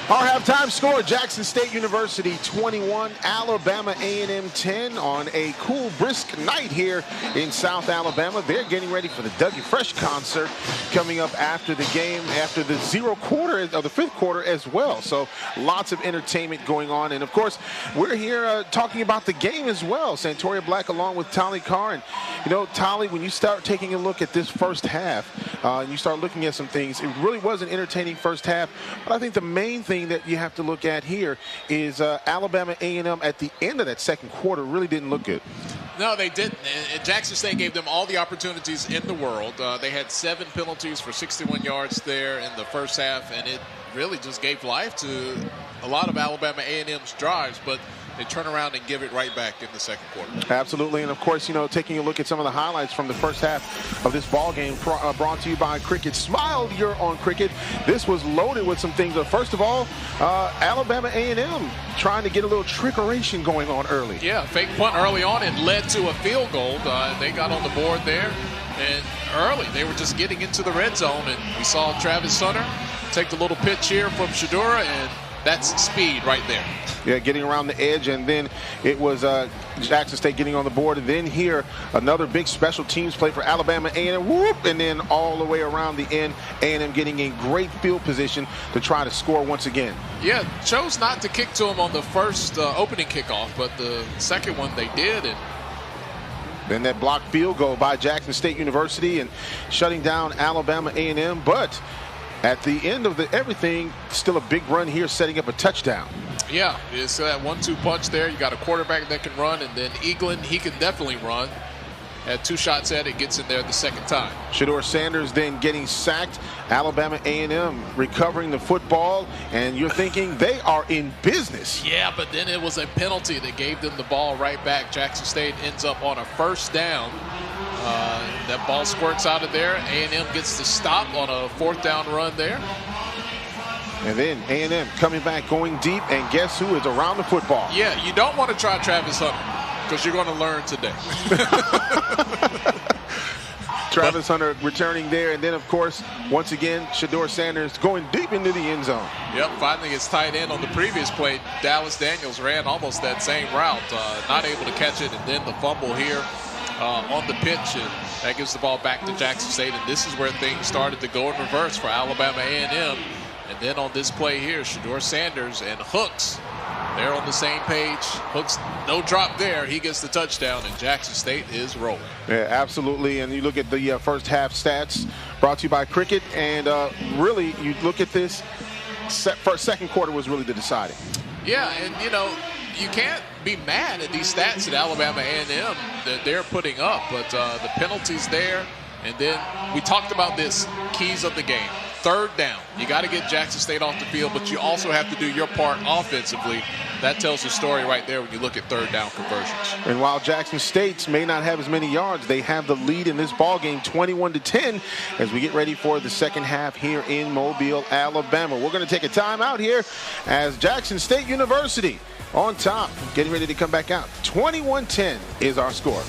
Our halftime score, Jackson State University 21, Alabama A&M 10 on a cool, brisk night here in South Alabama. They're getting ready for the Dougie Fresh concert coming up after the game, after the the fifth quarter as well. So lots of entertainment going on. And, of course, we're here talking about the game as well. Santoria Black along with Tali Carr. And, you know, Tali, when you start taking a look at this first half, and you start looking at some things, it really was an entertaining first half. But I think the main thing that you have to look at here is Alabama A&M at the end of that second quarter really didn't look good. No, they didn't. And Jackson State gave them all the opportunities in the world. They had 7 penalties for 61 yards there in the first half, and it really just gave life to a lot of Alabama A&M's drives, but they turn around and give it right back in the second quarter. Absolutely, and of course, you know, taking a look at some of the highlights from the first half of this ball game brought to you by Cricket. Smile, you're on Cricket. This was loaded with some things. First of all, Alabama A&M trying to get a little trickeration going on early. Yeah, fake punt early on. It led to a field goal. They got on the board there, and early they were just getting into the red zone, and we saw Travis Hunter take the little pitch here from Shadura, and that's speed right there. Yeah, getting around the edge, and then it was Jackson State getting on the board, and then here another big special teams play for Alabama A&M, whoop, and then all the way around the end, A&M getting in great field position to try to score once again. Yeah, chose not to kick to him on the first opening kickoff, but the second one they did, and then that blocked field goal by Jackson State University and shutting down Alabama A&M, but at the end of everything, still a big run here, setting up a touchdown. Yeah, it's that 1-2 punch there. You got a quarterback that can run, and then Eaglin, he can definitely run. Had 2 shots at it, gets in there the second time. Shador Sanders then getting sacked. Alabama A&M recovering the football, and you're thinking they are in business. Yeah, but then it was a penalty that gave them the ball right back. Jackson State ends up on a first down. That ball squirts out of there. A&M gets the stop on a 4th down run there. And then A&M coming back, going deep, and guess who is around the football? Yeah, you don't want to try Travis Hunter because you're going to learn today. Travis Hunter returning there, and then, of course, once again, Shador Sanders going deep into the end zone. Yep, finally his tight end on the previous play, Dallas Daniels, ran almost that same route, not able to catch it, and then the fumble here on the pitch, and that gives the ball back to Jackson State, and this is where things started to go in reverse for Alabama A&M. And then on this play here, Shador Sanders and Hooks, they're on the same page. Hooks, no drop there. He gets the touchdown, and Jackson State is rolling. Yeah, absolutely. And you look at the first half stats brought to you by Cricket, and really, you look at this, second quarter was really the deciding. Yeah, and, you know, you can't be mad at these stats that Alabama A&M that they're putting up, but the penalties there, and then we talked about this, keys of the game. 3rd down. You got to get Jackson State off the field, but you also have to do your part offensively. That tells the story right there when you look at 3rd down conversions. And while Jackson State may not have as many yards, they have the lead in this ball game 21-10 as we get ready for the second half here in Mobile, Alabama. We're going to take a timeout here as Jackson State University on top, getting ready to come back out. 21-10 is our score.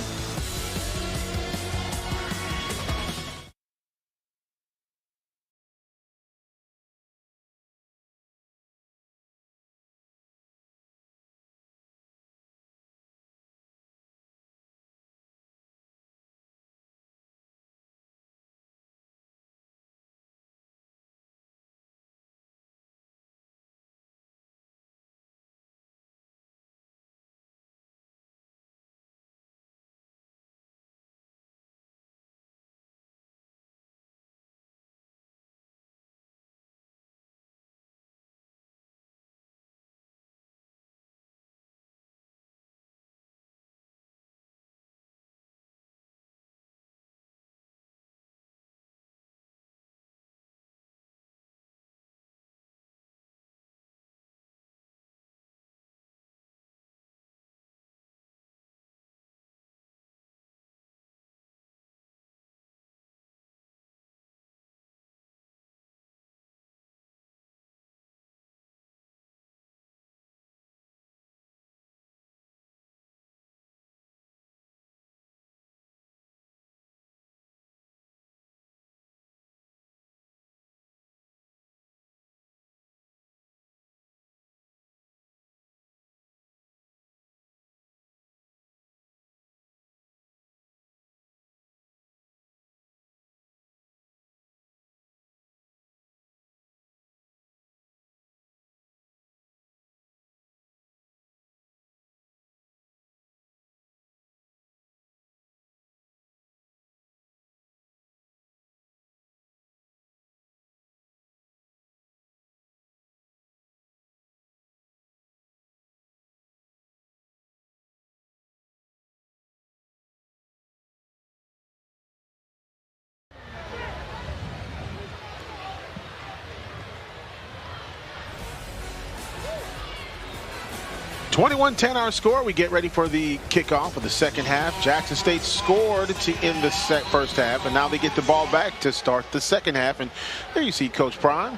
21-10 our score. We get ready for the kickoff of the second half. Jackson State scored to end the first half, and now they get the ball back to start the second half. And there you see Coach Prime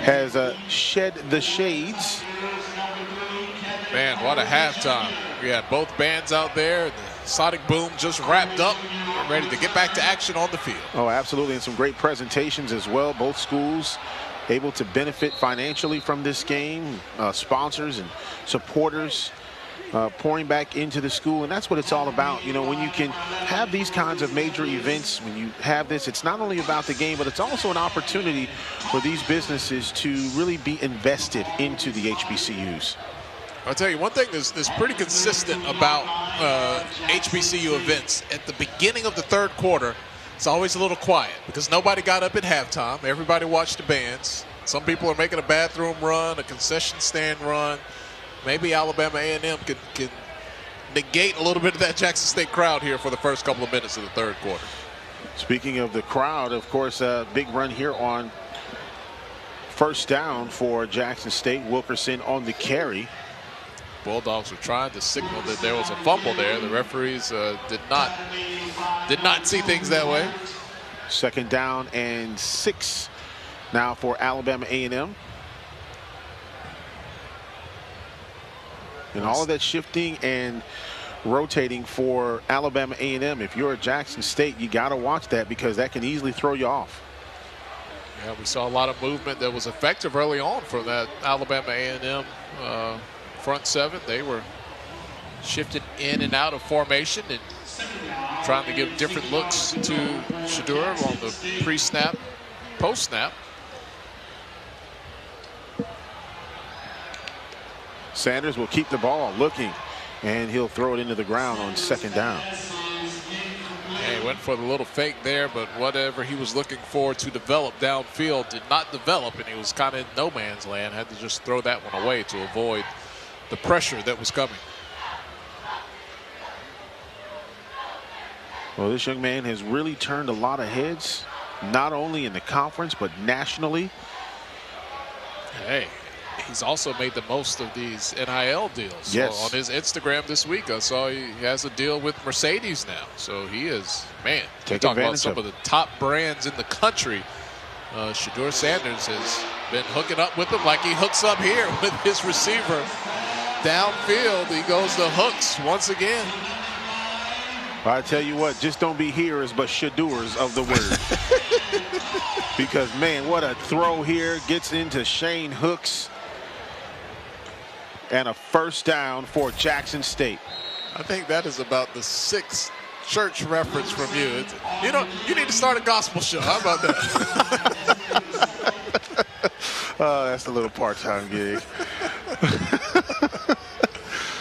has shed the shades. Man, what a halftime. We had both bands out there. The Sonic Boom just wrapped up. We're ready to get back to action on the field. Oh, absolutely, and some great presentations as well. Both schools able to benefit financially from this game. Sponsors and supporters pouring back into the school, and that's what it's all about. You know, when you can have these kinds of major events, when you have this, it's not only about the game, but it's also an opportunity for these businesses to really be invested into the HBCUs. I'll tell you one thing that's pretty consistent about HBCU events. At the beginning of the third quarter, it's always a little quiet because nobody got up at halftime. Everybody watched the bands. Some people are making a bathroom run, a concession stand run. Maybe Alabama A&M can negate a little bit of that Jackson State crowd here for the first couple of minutes of the third quarter. Speaking of the crowd, of course, a big run here on first down for Jackson State. Wilkerson on the carry. Bulldogs were trying to signal that there was a fumble there. The referees did not see things that way. Second down and 6 now for Alabama A&M. And all of that shifting and rotating for Alabama A&M. If you're at Jackson State, you got to watch that because that can easily throw you off. Yeah, we saw a lot of movement that was effective early on for that Alabama A&M front seven. They were shifted in and out of formation and trying to give different looks to Shedeur on the pre-snap, post-snap. Sanders will keep the ball looking, and he'll throw it into the ground on second down. Yeah, he went for the little fake there, but whatever he was looking for to develop downfield did not develop, and he was kind of in no man's land. Had to just throw that one away to avoid the pressure that was coming. Well, this young man has really turned a lot of heads, not only in the conference, but nationally. Hey, he's also made the most of these NIL deals. Yes. So on his Instagram this week, I saw he has a deal with Mercedes now. So he is, man, Take talk about advantage some of the top brands in the country. Shedeur Sanders has been hooking up with them like he hooks up here with his receiver. Downfield, he goes to hooks once again. I tell you what, just don't be hearers but Shedeur's of the word. Because, man, what a throw here. Gets into Shane Hooks. And a first down for Jackson State. I think that is about the 6th church reference from you. You know, you need to start a gospel show. How about that? Oh, that's a little part-time gig.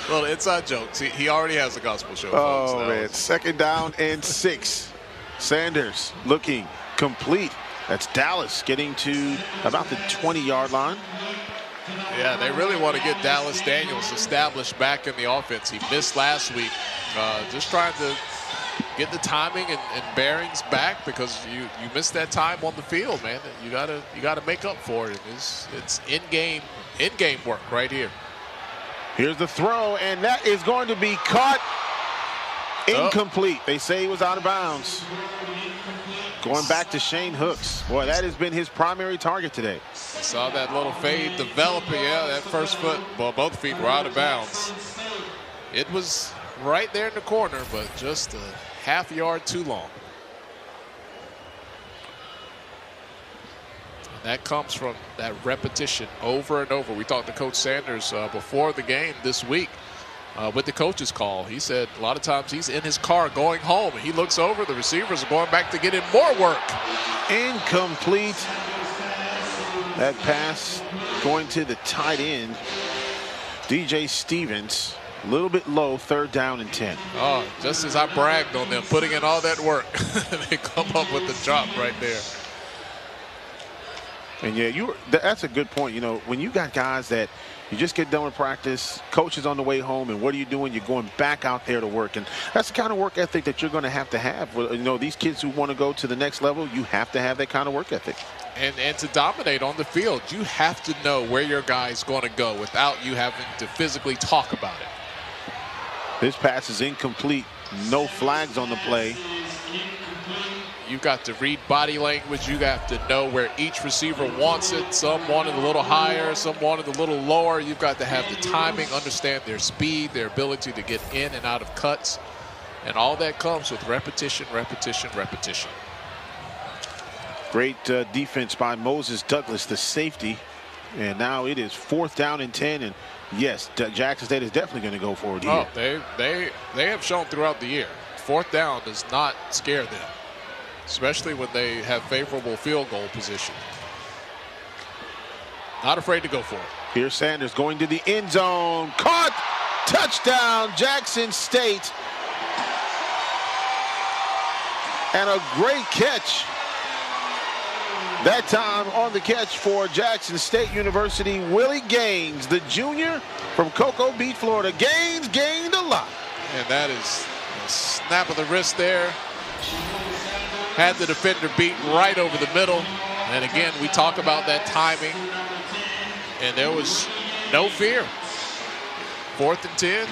Well, inside jokes. He already has a gospel show. Oh, folks. man. Second down and 6. Sanders looking complete. That's Dallas getting to about the 20-yard line. Yeah, they really want to get Dallas Daniels established back in the offense. He missed last week. Just trying to get the timing and bearings back because you missed that time on the field, man. You gotta make up for it. It's in-game work right here. Here's the throw, and that is going to be caught. Incomplete. They say he was out of bounds. Going back to Shane Hooks. Boy, that has been his primary target today. Saw that little fade developing. Yeah, that first foot, well, both feet were out of bounds. It was right there in the corner, but just a half yard too long. And that comes from that repetition over and over. We talked to Coach Sanders before the game this week with the coach's call. He said a lot of times he's in his car going home, and he looks over, the receivers are going back to get in more work. Incomplete. That pass going to the tight end, DJ Stevens. A little bit low, third down and 10. Oh, just as I bragged on them, putting in all that work, they come up with the drop right there. And yeah, that's a good point. You know, when you got guys that you just get done with practice, coach is on the way home, and what are you doing? You're going back out there to work. And that's the kind of work ethic that you're going to have. You know, these kids who want to go to the next level, you have to have that kind of work ethic. And to dominate on the field, you have to know where your guy's going to go without you having to physically talk about it. This pass is incomplete. No flags on the play. You got to read body language. You got to know where each receiver wants it. Some want it a little higher, some want it a little lower. You've got to have the timing, understand their speed, their ability to get in and out of cuts. And all that comes with repetition, repetition, repetition. Great defense by Moses Douglas, the safety. And now it is 4th down and 10. And yes, Jackson State is definitely going to go for it here. Oh, they have shown throughout the year. 4th down does not scare them, especially when they have favorable field goal position. Not afraid to go for it. Here's Sanders going to the end zone. Caught! Touchdown, Jackson State. And a great catch. That time on the catch for Jackson State University, Willie Gaines, the junior from Cocoa Beach, Florida. Gaines gained a lot. And that is a snap of the wrist there. Had the defender beat right over the middle. And again, we talk about that timing. And there was no fear. 4th and 10,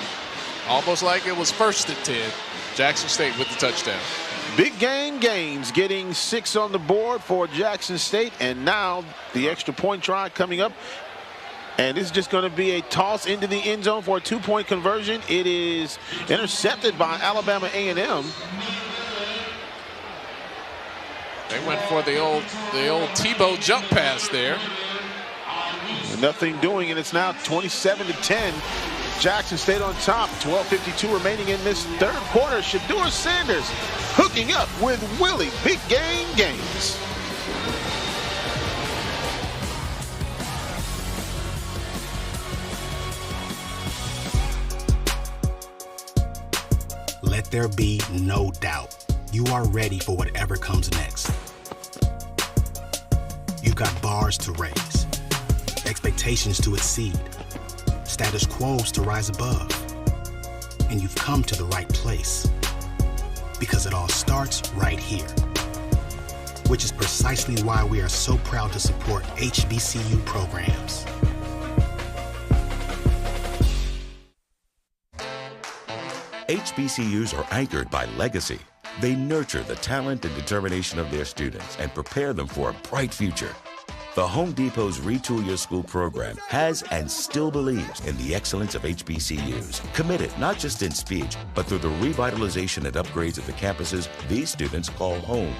almost like it was 1st and 10. Jackson State with the touchdown. Big game Gaines getting 6 on the board for Jackson State. And now the extra point try coming up. And this is just going to be a toss into the end zone for a 2-point conversion. It is intercepted by Alabama A&M. They went for the old Tebow jump pass there. Nothing doing, and it's now 27-10. Jackson State on top. 12:52 remaining in this 3rd quarter. Shedeur Sanders hooking up with Willie Big Game Gaines. Let there be no doubt. You are ready for whatever comes next. You've got bars to raise, expectations to exceed, status quos to rise above. And you've come to the right place, because it all starts right here. Which is precisely why we are so proud to support HBCU programs. HBCUs are anchored by legacy. They nurture the talent and determination of their students and prepare them for a bright future. The Home Depot's Retool Your School program has and still believes in the excellence of HBCUs, committed not just in speech, but through the revitalization and upgrades of the campuses these students call home.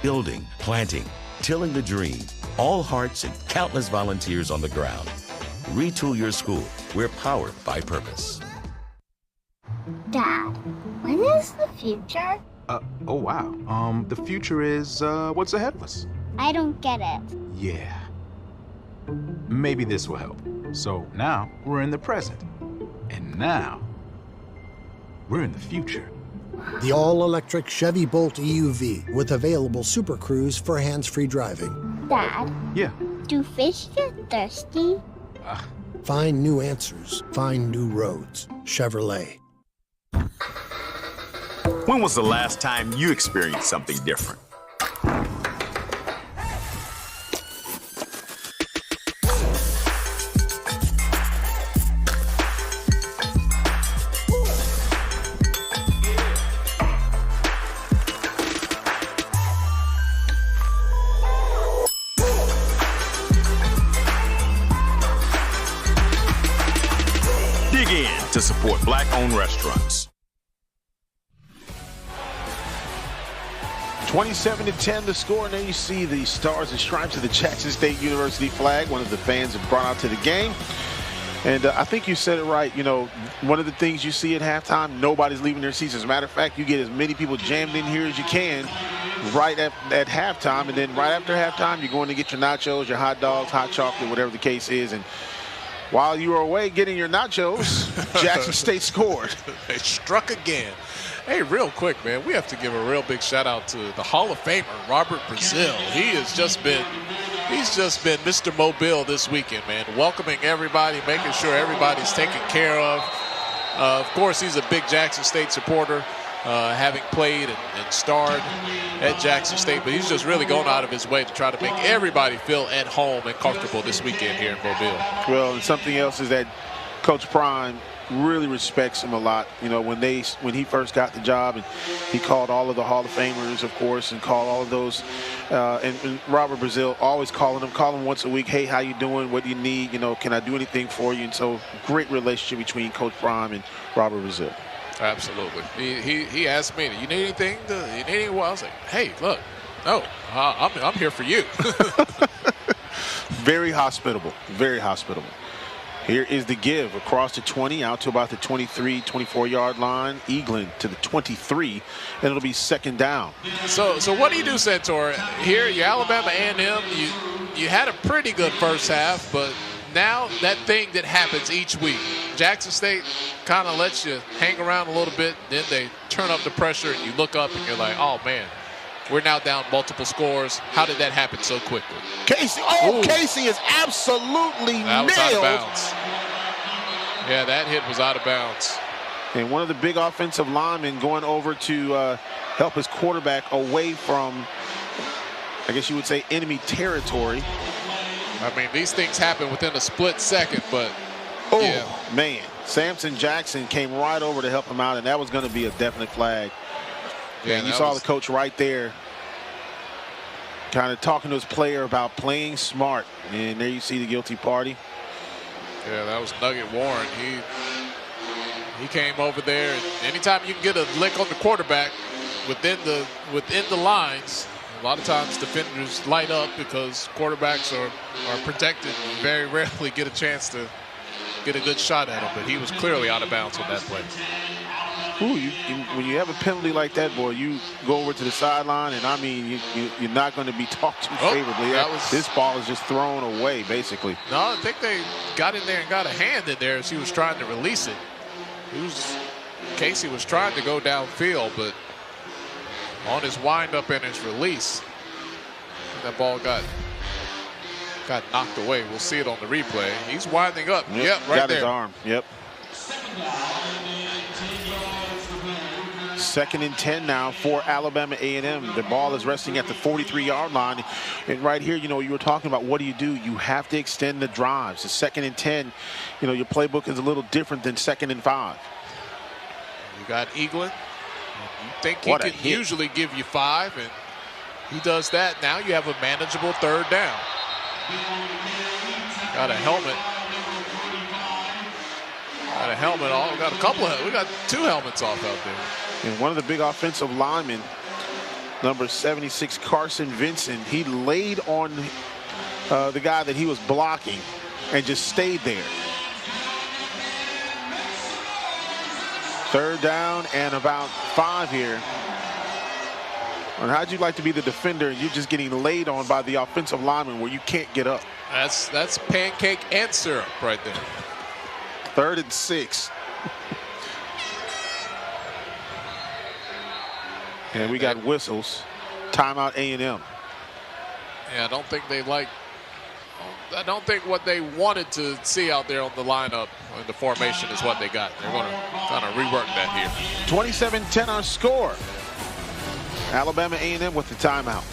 Building, planting, tilling the dream, all hearts and countless volunteers on the ground. Retool Your School. We're powered by purpose. Dad, when is the future? Oh wow. The future is, what's ahead of us? I don't get it. Yeah. Maybe this will help. So now we're in the present. And now we're in the future. The all-electric Chevy Bolt EUV with available Super Cruise for hands-free driving. Dad, Yeah. do fish get thirsty? Find new answers. Find new roads. Chevrolet. When was the last time you experienced something different? Dig in to support Black-owned restaurants. 27-10 the score. And there you see the stars and stripes of the Jackson State University flag. One of the fans have brought out to the game. And I think you said it right. You know, one of the things you see at halftime, nobody's leaving their seats. As a matter of fact, you get as many people jammed in here as you can right at halftime. And then right after halftime, you're going to get your nachos, your hot dogs, hot chocolate, whatever the case is. And while you were away getting your nachos, Jackson State scored. They struck again. Hey, real quick, man, we have to give a real big shout out to the Hall of Famer, Robert Brazil. He's just been Mr. Mobile this weekend, man, welcoming everybody, making sure everybody's taken care of. Of course, he's a big Jackson State supporter. having played and starred at Jackson State, but he's just really going out of his way to try to make everybody feel at home and comfortable this weekend here in Mobile. Well, and something else is that Coach Prime really respects him a lot. You know, when he first got the job, and he called all of the Hall of Famers, of course, and called all of those. And Robert Brazil always call him once a week. Hey, how you doing? What do you need? You know, can I do anything for you? And so, great relationship between Coach Prime and Robert Brazil. Absolutely. He asked me, you need anything? You need anything? I was like, hey, look, no, I'm here for you. Very hospitable. Very hospitable. Here is the give across the 20 out to about the 23, 24-yard line. Eaglin to the 23, and it'll be second down. So what do you do, Santor? Here, your Alabama A&M, you had a pretty good first half, but now that thing that happens each week, Jackson State kind of lets you hang around a little bit, then they turn up the pressure, and you look up and you're like, oh, man. We're now down multiple scores. How did that happen so quickly? Casey, Casey is absolutely nailed. That was out of bounds. Yeah, that hit was out of bounds. And one of the big offensive linemen going over to help his quarterback away from, I guess you would say, enemy territory. I mean, these things happen within a split second, but yeah. Man, Samson Jackson came right over to help him out, and that was going to be a definite flag. Yeah, and you saw the coach right there kind of talking to his player about playing smart. And there you see the guilty party. Yeah, that was Nugget Warren. He came over there. And anytime you can get a lick on the quarterback within the lines, a lot of times defenders light up because quarterbacks are protected and very rarely get a chance to get a good shot at him. But he was clearly out of bounds on that play. Ooh, when you have a penalty like that, boy, you go over to the sideline, and I mean, you're not going to be talked to favorably. This ball is just thrown away, basically. No, I think they got in there and got a hand in there as he was trying to release it. Casey was trying to go downfield, but on his windup and his release, that ball got knocked away. We'll see it on the replay. He's winding up. Yep, right got there. His arm. Yep. 2nd and 10 now for Alabama A&M. The ball is resting at the 43-yard line. And right here, you know, you were talking about what do? You have to extend the drives. The 2nd and 10, you know, your playbook is a little different than 2nd and 5. You got Eaglin. You think he can usually give you 5, and he does that. Now you have a manageable 3rd down. Got a helmet. Got a helmet off. We got 2 helmets off out there. And one of the big offensive linemen, number 76, Carson Vincent, he laid on the guy that he was blocking and just stayed there. 3rd down and about 5 here. And how'd you like to be the defender and you're just getting laid on by the offensive lineman where you can't get up? That's pancake and syrup right there. 3rd and 6. And we got whistles. Timeout A&M. Yeah, I don't think what they wanted to see out there on the lineup in the formation is what they got. They're going to kind of rework that here. 27-10 our score. Alabama A&M with the timeout.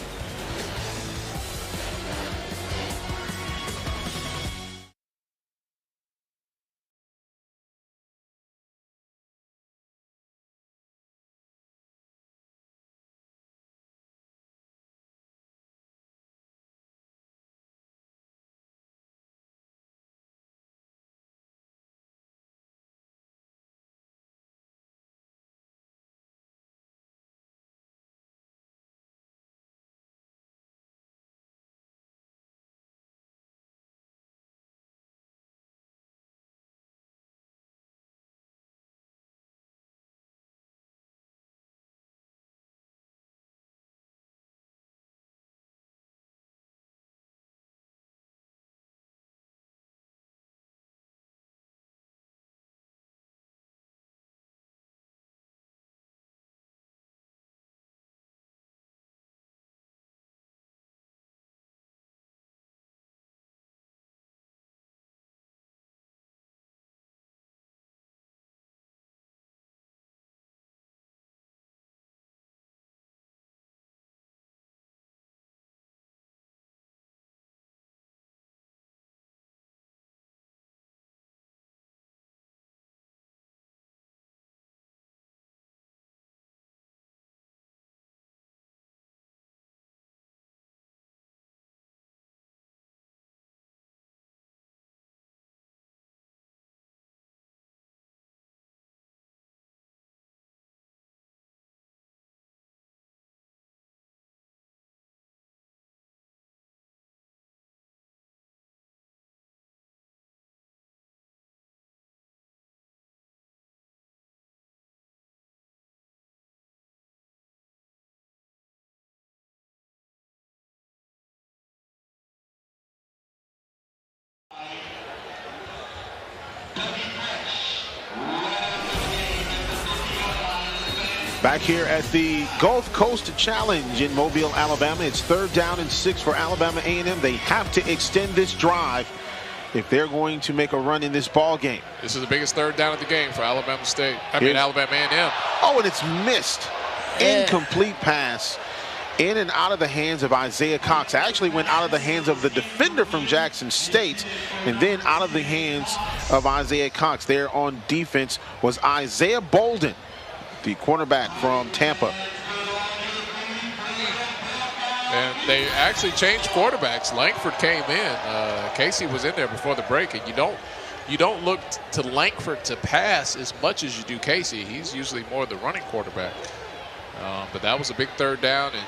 Back here at the Gulf Coast Challenge in Mobile, Alabama. It's 3rd down and 6 for Alabama A&M. They have to extend this drive if they're going to make a run in this ball game. This is the biggest 3rd down of the game for Alabama State. Alabama A&M. Oh, and it's missed. Incomplete pass. In and out of the hands of Isaiah Cox. Actually went out of the hands of the defender from Jackson State, and then out of the hands of Isaiah Cox. There on defense was Isaiah Bolden, the cornerback from Tampa. And they actually changed quarterbacks. Langford came in. Casey was in there before the break, and you don't look to Langford to pass as much as you do Casey. He's usually more the running quarterback. But that was a big 3rd down, and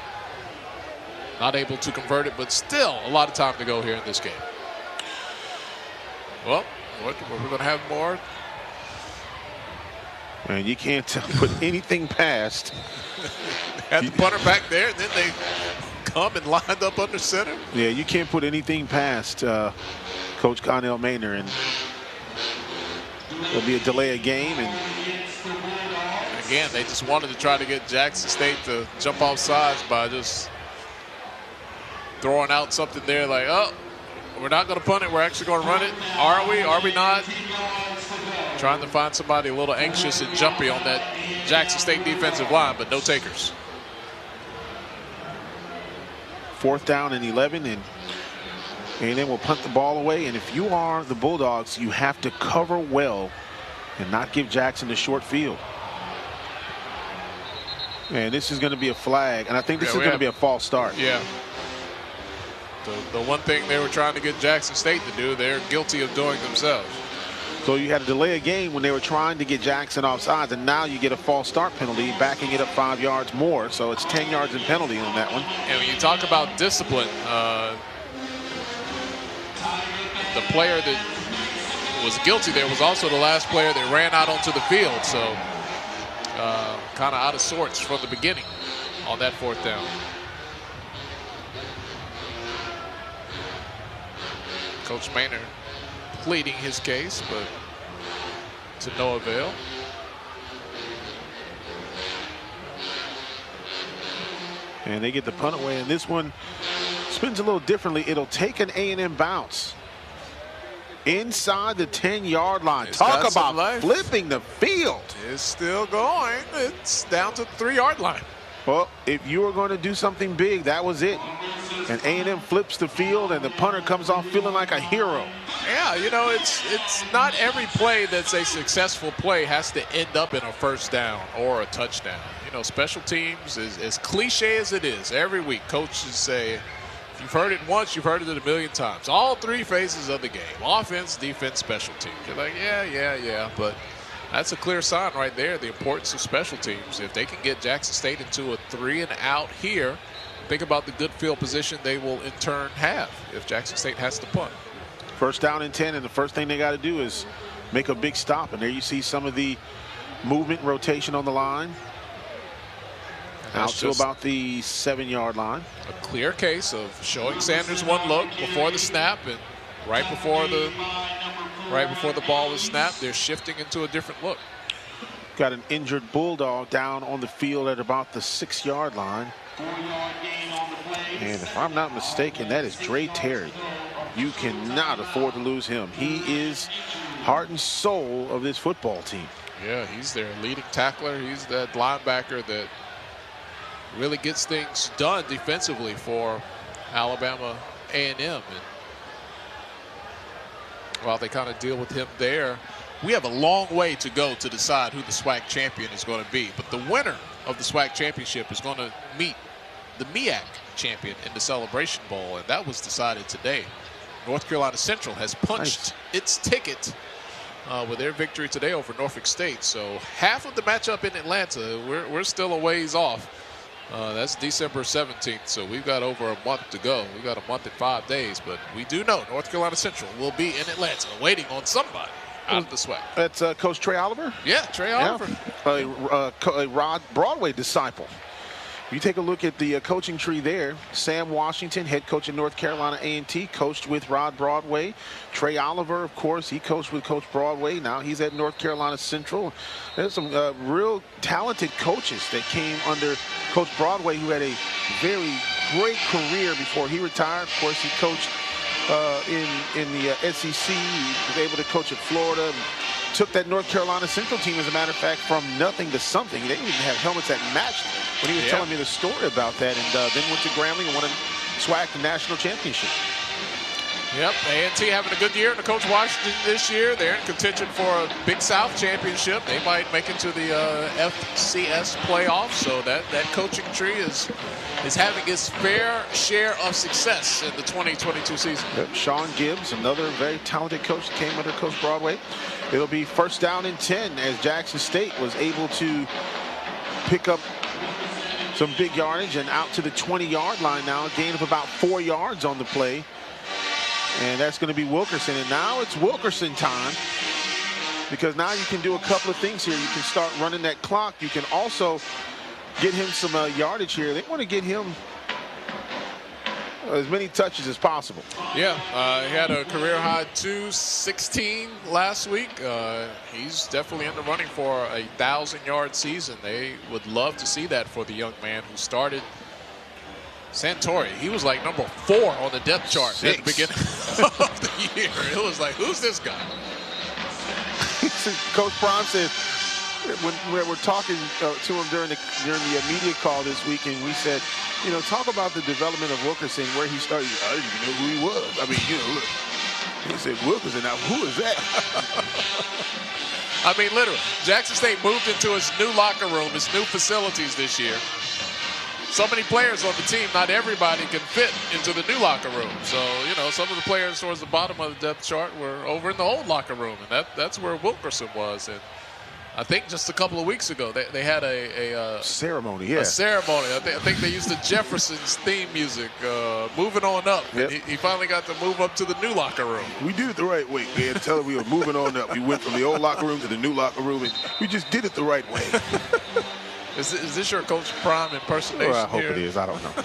not able to convert it, but still a lot of time to go here in this game. Well, we're going to have more. And you can't put anything past. Had the punter back there, and then they come and lined up under center. Yeah, you can't put anything past Coach Connell Maynor, and there'll be a delay of game. And again, they just wanted to try to get Jackson State to jump off sides by just throwing out something there like, oh, we're not going to punt it, we're actually going to run it. Are we? Are we not? Trying to find somebody a little anxious and jumpy on that Jackson State defensive line, but no takers. 4th down and 11, and A&M will punt the ball away. And if you are the Bulldogs, you have to cover well and not give Jackson the short field. And this is going to be a flag, and I think this is going to be a false start. Yeah. The one thing they were trying to get Jackson State to do, they're guilty of doing themselves. So you had a delay of game when they were trying to get Jackson off sides, and now you get a false start penalty, backing it up 5 yards more. So it's 10 yards in penalty on that one. And when you talk about discipline, the player that was guilty there was also the last player that ran out onto the field. So kind of out of sorts from the beginning on that 4th down. Coach Maynor pleading his case, but to no avail. And they get the punt away, and this one spins a little differently. It'll take an A&M bounce inside the 10-yard line. Talk about flipping the field. It's still going. It's down to the 3-yard line. Well, if you were going to do something big, that was it. And A&M flips the field, and the punter comes off feeling like a hero. Yeah, you know, it's not every play that's a successful play has to end up in a 1st down or a touchdown. You know, special teams, as cliche as it is, every week coaches say, if you've heard it once, you've heard it a million times. All 3 phases of the game, offense, defense, special teams. You're like, yeah, but that's a clear sign right there, the importance of special teams. If they can get Jackson State into a 3-and-out here, think about the good field position they will in turn have if Jackson State has to punt. 1st down and 10, and the first thing they got to do is make a big stop. And there you see some of the movement and rotation on the line. Out to about the 7-yard line. A clear case of showing Sanders one look before the snap, and right before the ball is snapped, they're shifting into a different look. Got an injured Bulldog down on the field at about the 6-yard line. And if I'm not mistaken, that is Dre Terry. You cannot afford to lose him. He is heart and soul of this football team. Yeah, he's their leading tackler. He's that linebacker that really gets things done defensively for Alabama A&M. And while they kind of deal with him there, we have a long way to go to decide who the SWAC champion is going to be. But the winner of the SWAC championship is going to meet the MEAC champion in the Celebration Bowl, and that was decided today. North Carolina Central has punched its ticket with their victory today over Norfolk State. So half of the matchup in Atlanta, we're still a ways off. That's December 17th, so we've got over a month to go. We've got a month and 5 days, but we do know North Carolina Central will be in Atlanta waiting on somebody out of the SWAC. That's Coach Trey Oliver? Yeah, Trey Oliver. A Rod Broadway disciple. You take a look at the coaching tree there. Sam Washington, head coach at North Carolina A&T, coached with Rod Broadway. Trey Oliver, of course, he coached with Coach Broadway. Now he's at North Carolina Central. There's some real talented coaches that came under Coach Broadway, who had a very great career before he retired. Of course, he coached in the SEC. He was able to coach at Florida. Took that North Carolina Central team, as a matter of fact, from nothing to something. They didn't even have helmets that matched when he was telling me the story about that. And then went to Grambling and won a SWAC national championship. Yep, A&T having a good year under Coach Washington this year. They're in contention for a Big South championship. They might make it to the FCS playoffs. So that coaching tree is having its fair share of success in the 2022 season. Yep, Sean Gibbs, another very talented coach that came under Coach Broadway. It'll be 1st down and 10 as Jackson State was able to pick up some big yardage and out to the 20-yard line now. A gain of about 4 yards on the play. And that's going to be Wilkerson. And now it's Wilkerson time, because now you can do a couple of things here. You can start running that clock. You can also get him some yardage here. They want to get him as many touches as possible. Yeah, he had a career-high 216 last week. He's definitely in the running for a 1,000-yard season. They would love to see that for the young man who started Santori. He was like number 4 on the depth chart at the beginning of the year. It was like, who's this guy? Coach Prime says, when we're talking to him during the media call this week, and we said, you know, talk about the development of Wilkerson, where he started. I didn't even know who he was. I mean, you know, look. He said Wilkerson. Now, who is that? I mean, literally, Jackson State moved into his new locker room, his new facilities this year. So many players on the team, not everybody can fit into the new locker room. So, you know, some of the players towards the bottom of the depth chart were over in the old locker room, and that's where Wilkerson was. And I think just a couple of weeks ago, they had a ceremony. Yeah, a ceremony. I think they used the Jeffersons theme music, moving on up. Yep. And he finally got to move up to the new locker room. We did it the right way, man. Tell him we were moving on up. We went from the old locker room to the new locker room, and we just did it the right way. Is this your Coach Prime impersonation? Well, I hope it is. I don't know.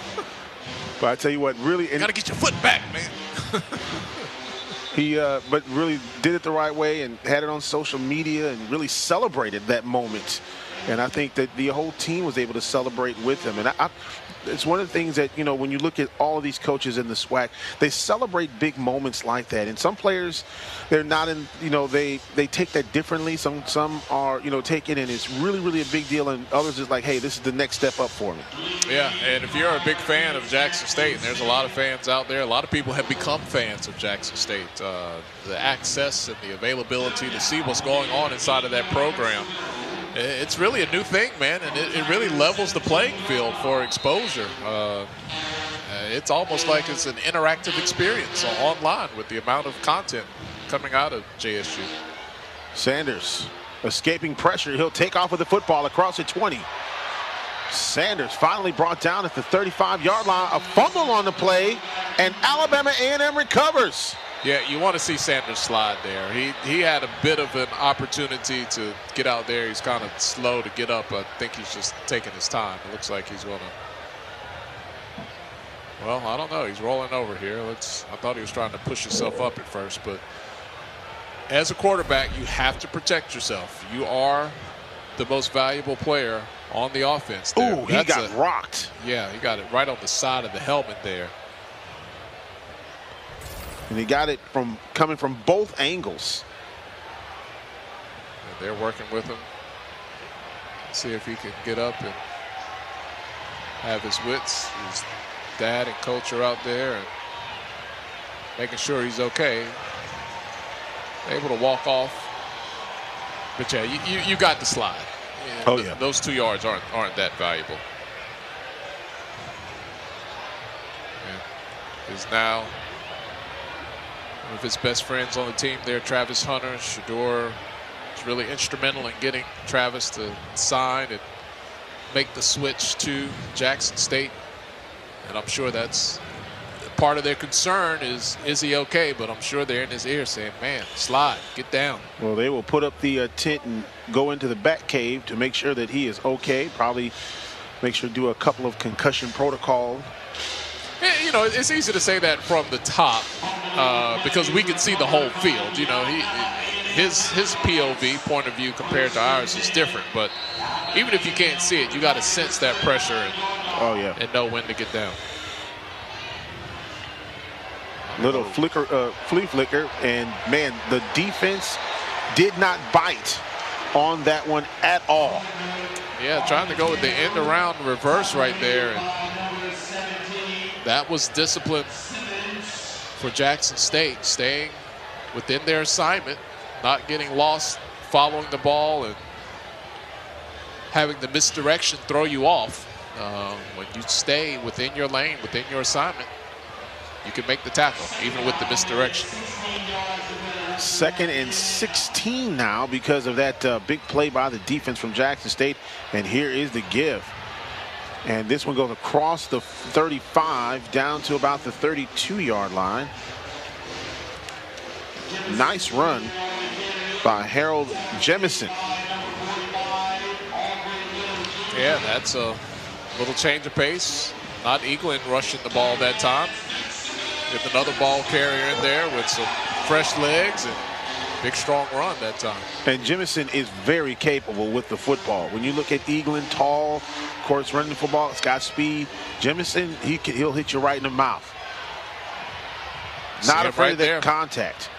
But I tell you what, really, you gotta get your foot back, man. He but really did it the right way and had it on social media and really celebrated that moment. And I think that the whole team was able to celebrate with him. And it's one of the things that, you know, when you look at all of these coaches in the SWAC, they celebrate big moments like that. And some players, they're not in, you know, they take that differently. Some are, you know, take it and it's really, really a big deal. And others is like, hey, this is the next step up for me. Yeah, and if you're a big fan of Jackson State, and there's a lot of fans out there, a lot of people have become fans of Jackson State. The access and the availability to see what's going on inside of that program. It's really a new thing, man, and it really levels the playing field for exposure. It's almost like it's an interactive experience online with the amount of content coming out of JSU. Sanders escaping pressure. He'll take off with the football across the 20. Sanders finally brought down at the 35-yard line. A fumble on the play, and Alabama A&M recovers. Yeah, you want to see Sanders slide there. He had a bit of an opportunity to get out there. He's kind of slow to get up. I think he's just taking his time. It looks like he's going to. Well, I don't know. He's rolling over here. I thought he was trying to push himself up at first, but as a quarterback, you have to protect yourself. You are the most valuable player on the offense there. Ooh, he got rocked. Yeah, he got it right on the side of the helmet there. And he got it coming from both angles. And they're working with him. See if he can get up and have his wits. His dad and coach are out there and making sure he's okay. Able to walk off. But yeah, you got the slide. Oh yeah. Those 2 yards aren't that valuable. And is now one of his best friends on the team there, Travis Hunter. Shador is really instrumental in getting Travis to sign and make the switch to Jackson State. And I'm sure that's part of their concern is he okay? But I'm sure they're in his ear saying, man, slide, get down. Well, they will put up the tent and go into the back cave to make sure that he is okay. Probably make sure to do a couple of concussion protocol. You know, it's easy to say that from the top because we can see the whole field. You know, his POV, point of view, compared to ours is different. But even if you can't see it, you got to sense that pressure and know when to get down. Little flea flicker, and man, the defense did not bite on that one at all. Yeah, trying to go with the end around reverse right there. And that was discipline for Jackson State, staying within their assignment, not getting lost following the ball and having the misdirection throw you off. When you stay within your lane, within your assignment, you can make the tackle, even with the misdirection. 2nd and 16 now because of that big play by the defense from Jackson State. And here is the give. And this one goes across the 35 down to about the 32-yard line. Nice run by Harold Jemison. Yeah, that's a little change of pace. Not Eaglin rushing the ball that time. With another ball carrier in there with some fresh legs and big strong run that time. And Jemison is very capable with the football. When you look at Eaglin, tall, of course, running the football, it's got speed. Jemison, he'll hit you right in the mouth. Not afraid of that contact.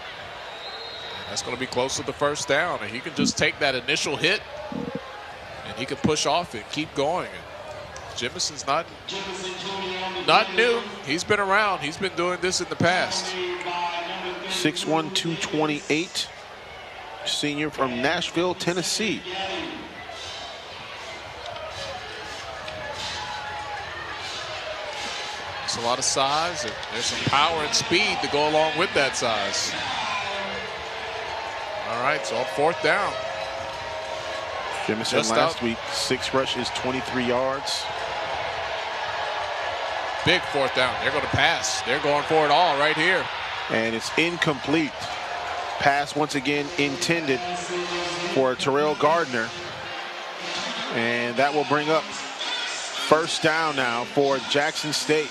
That's going to be close to the first down, and he can just take that initial hit, and he can push off and keep going. And Jemison's not new. He's been around. He's been doing this in the past. 6'1", 228, senior from Nashville, Tennessee. It's a lot of size, and there's some power and speed to go along with that size. All right, so on 4th down. Jemison last week, 6 rushes, 23 yards. Big 4th down. They're going to pass. They're going for it all right here. And it's incomplete. Pass once again intended for Terrell Gardner. And that will bring up 1st down now for Jackson State.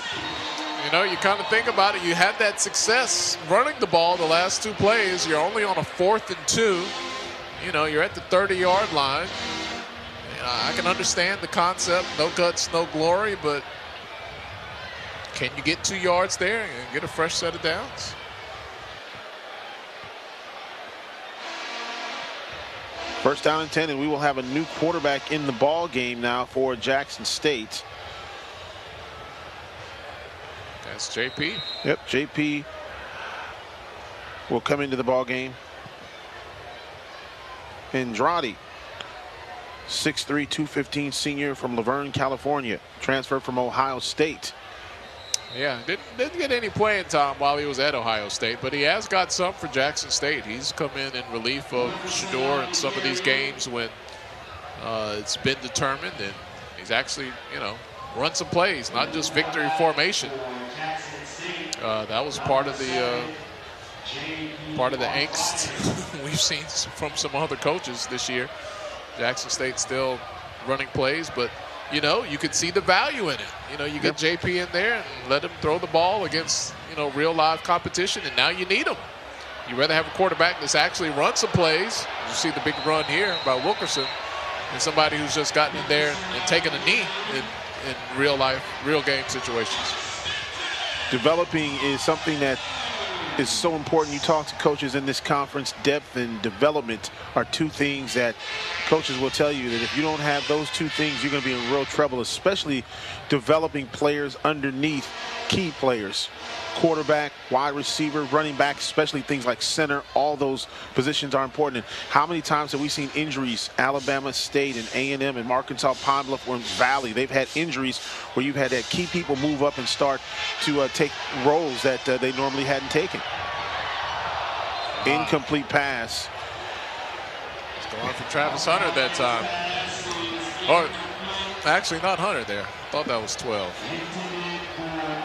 You know, you kind of think about it. You had that success running the ball the last 2 plays. You're only on a 4th and 2. You know, you're at the 30-yard line. You know, I can understand the concept, no guts, no glory, but can you get 2 yards there and get a fresh set of downs? First down and 10, and we will have a new quarterback in the ball game now for Jackson State. That's JP. Yep, JP will come into the ball game. Andrade, 6'3", 215 senior from Laverne, California, transferred from Ohio State. Yeah, didn't get any playing time while he was at Ohio State, but he has got some for Jackson State. He's come in relief of Shador in some of these games when it's been determined, and he's actually, you know, run some plays, not just victory formation. That was part of the angst we've seen from some other coaches this year. Jackson State still running plays, but you know, you could see the value in it. You know, you get JP in there and let him throw the ball against, you know, real live competition, and now you need him. You'd rather have a quarterback that's actually run some plays. You see the big run here by Wilkerson, and somebody who's just gotten in there and taken a knee in real life, real game situations. Developing is something that is so important. You talk to coaches in this conference, depth and development are 2 things that coaches will tell you that if you don't have those 2 things, you're going to be in real trouble, especially developing players underneath key players. Quarterback, wide receiver, running back, especially things like center, all those positions are important. And how many times have we seen injuries? Alabama State and A&M and Arkansas, Pine Bluff, or Valley, they've had injuries where you've had that key people move up and start to take roles that they normally hadn't taken. Incomplete pass. It's going for Travis Hunter that time. Or actually not Hunter there. I thought that was 12.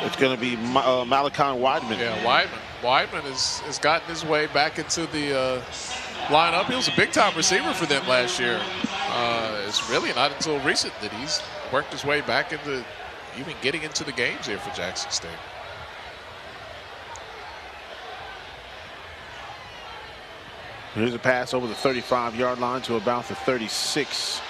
It's going to be Malachi Weidman. Yeah, Weidman has gotten his way back into the lineup. He was a big-time receiver for them last year. It's really not until recent that he's worked his way back into even getting into the games here for Jackson State. Here's a pass over the 35-yard line to about the 36.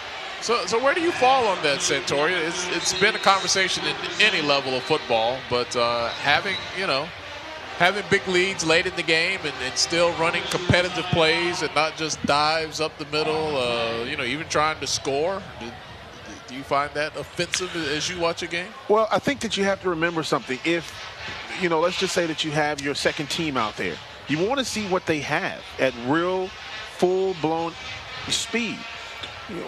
So where do you fall on that, Santoria? It's been a conversation in any level of football, but having big leads late in the game and still running competitive plays and not just dives up the middle, even trying to score. Do you find that offensive as you watch a game? Well, I think that you have to remember something. If, let's just say that you have your second team out there. You want to see what they have at real full-blown speed.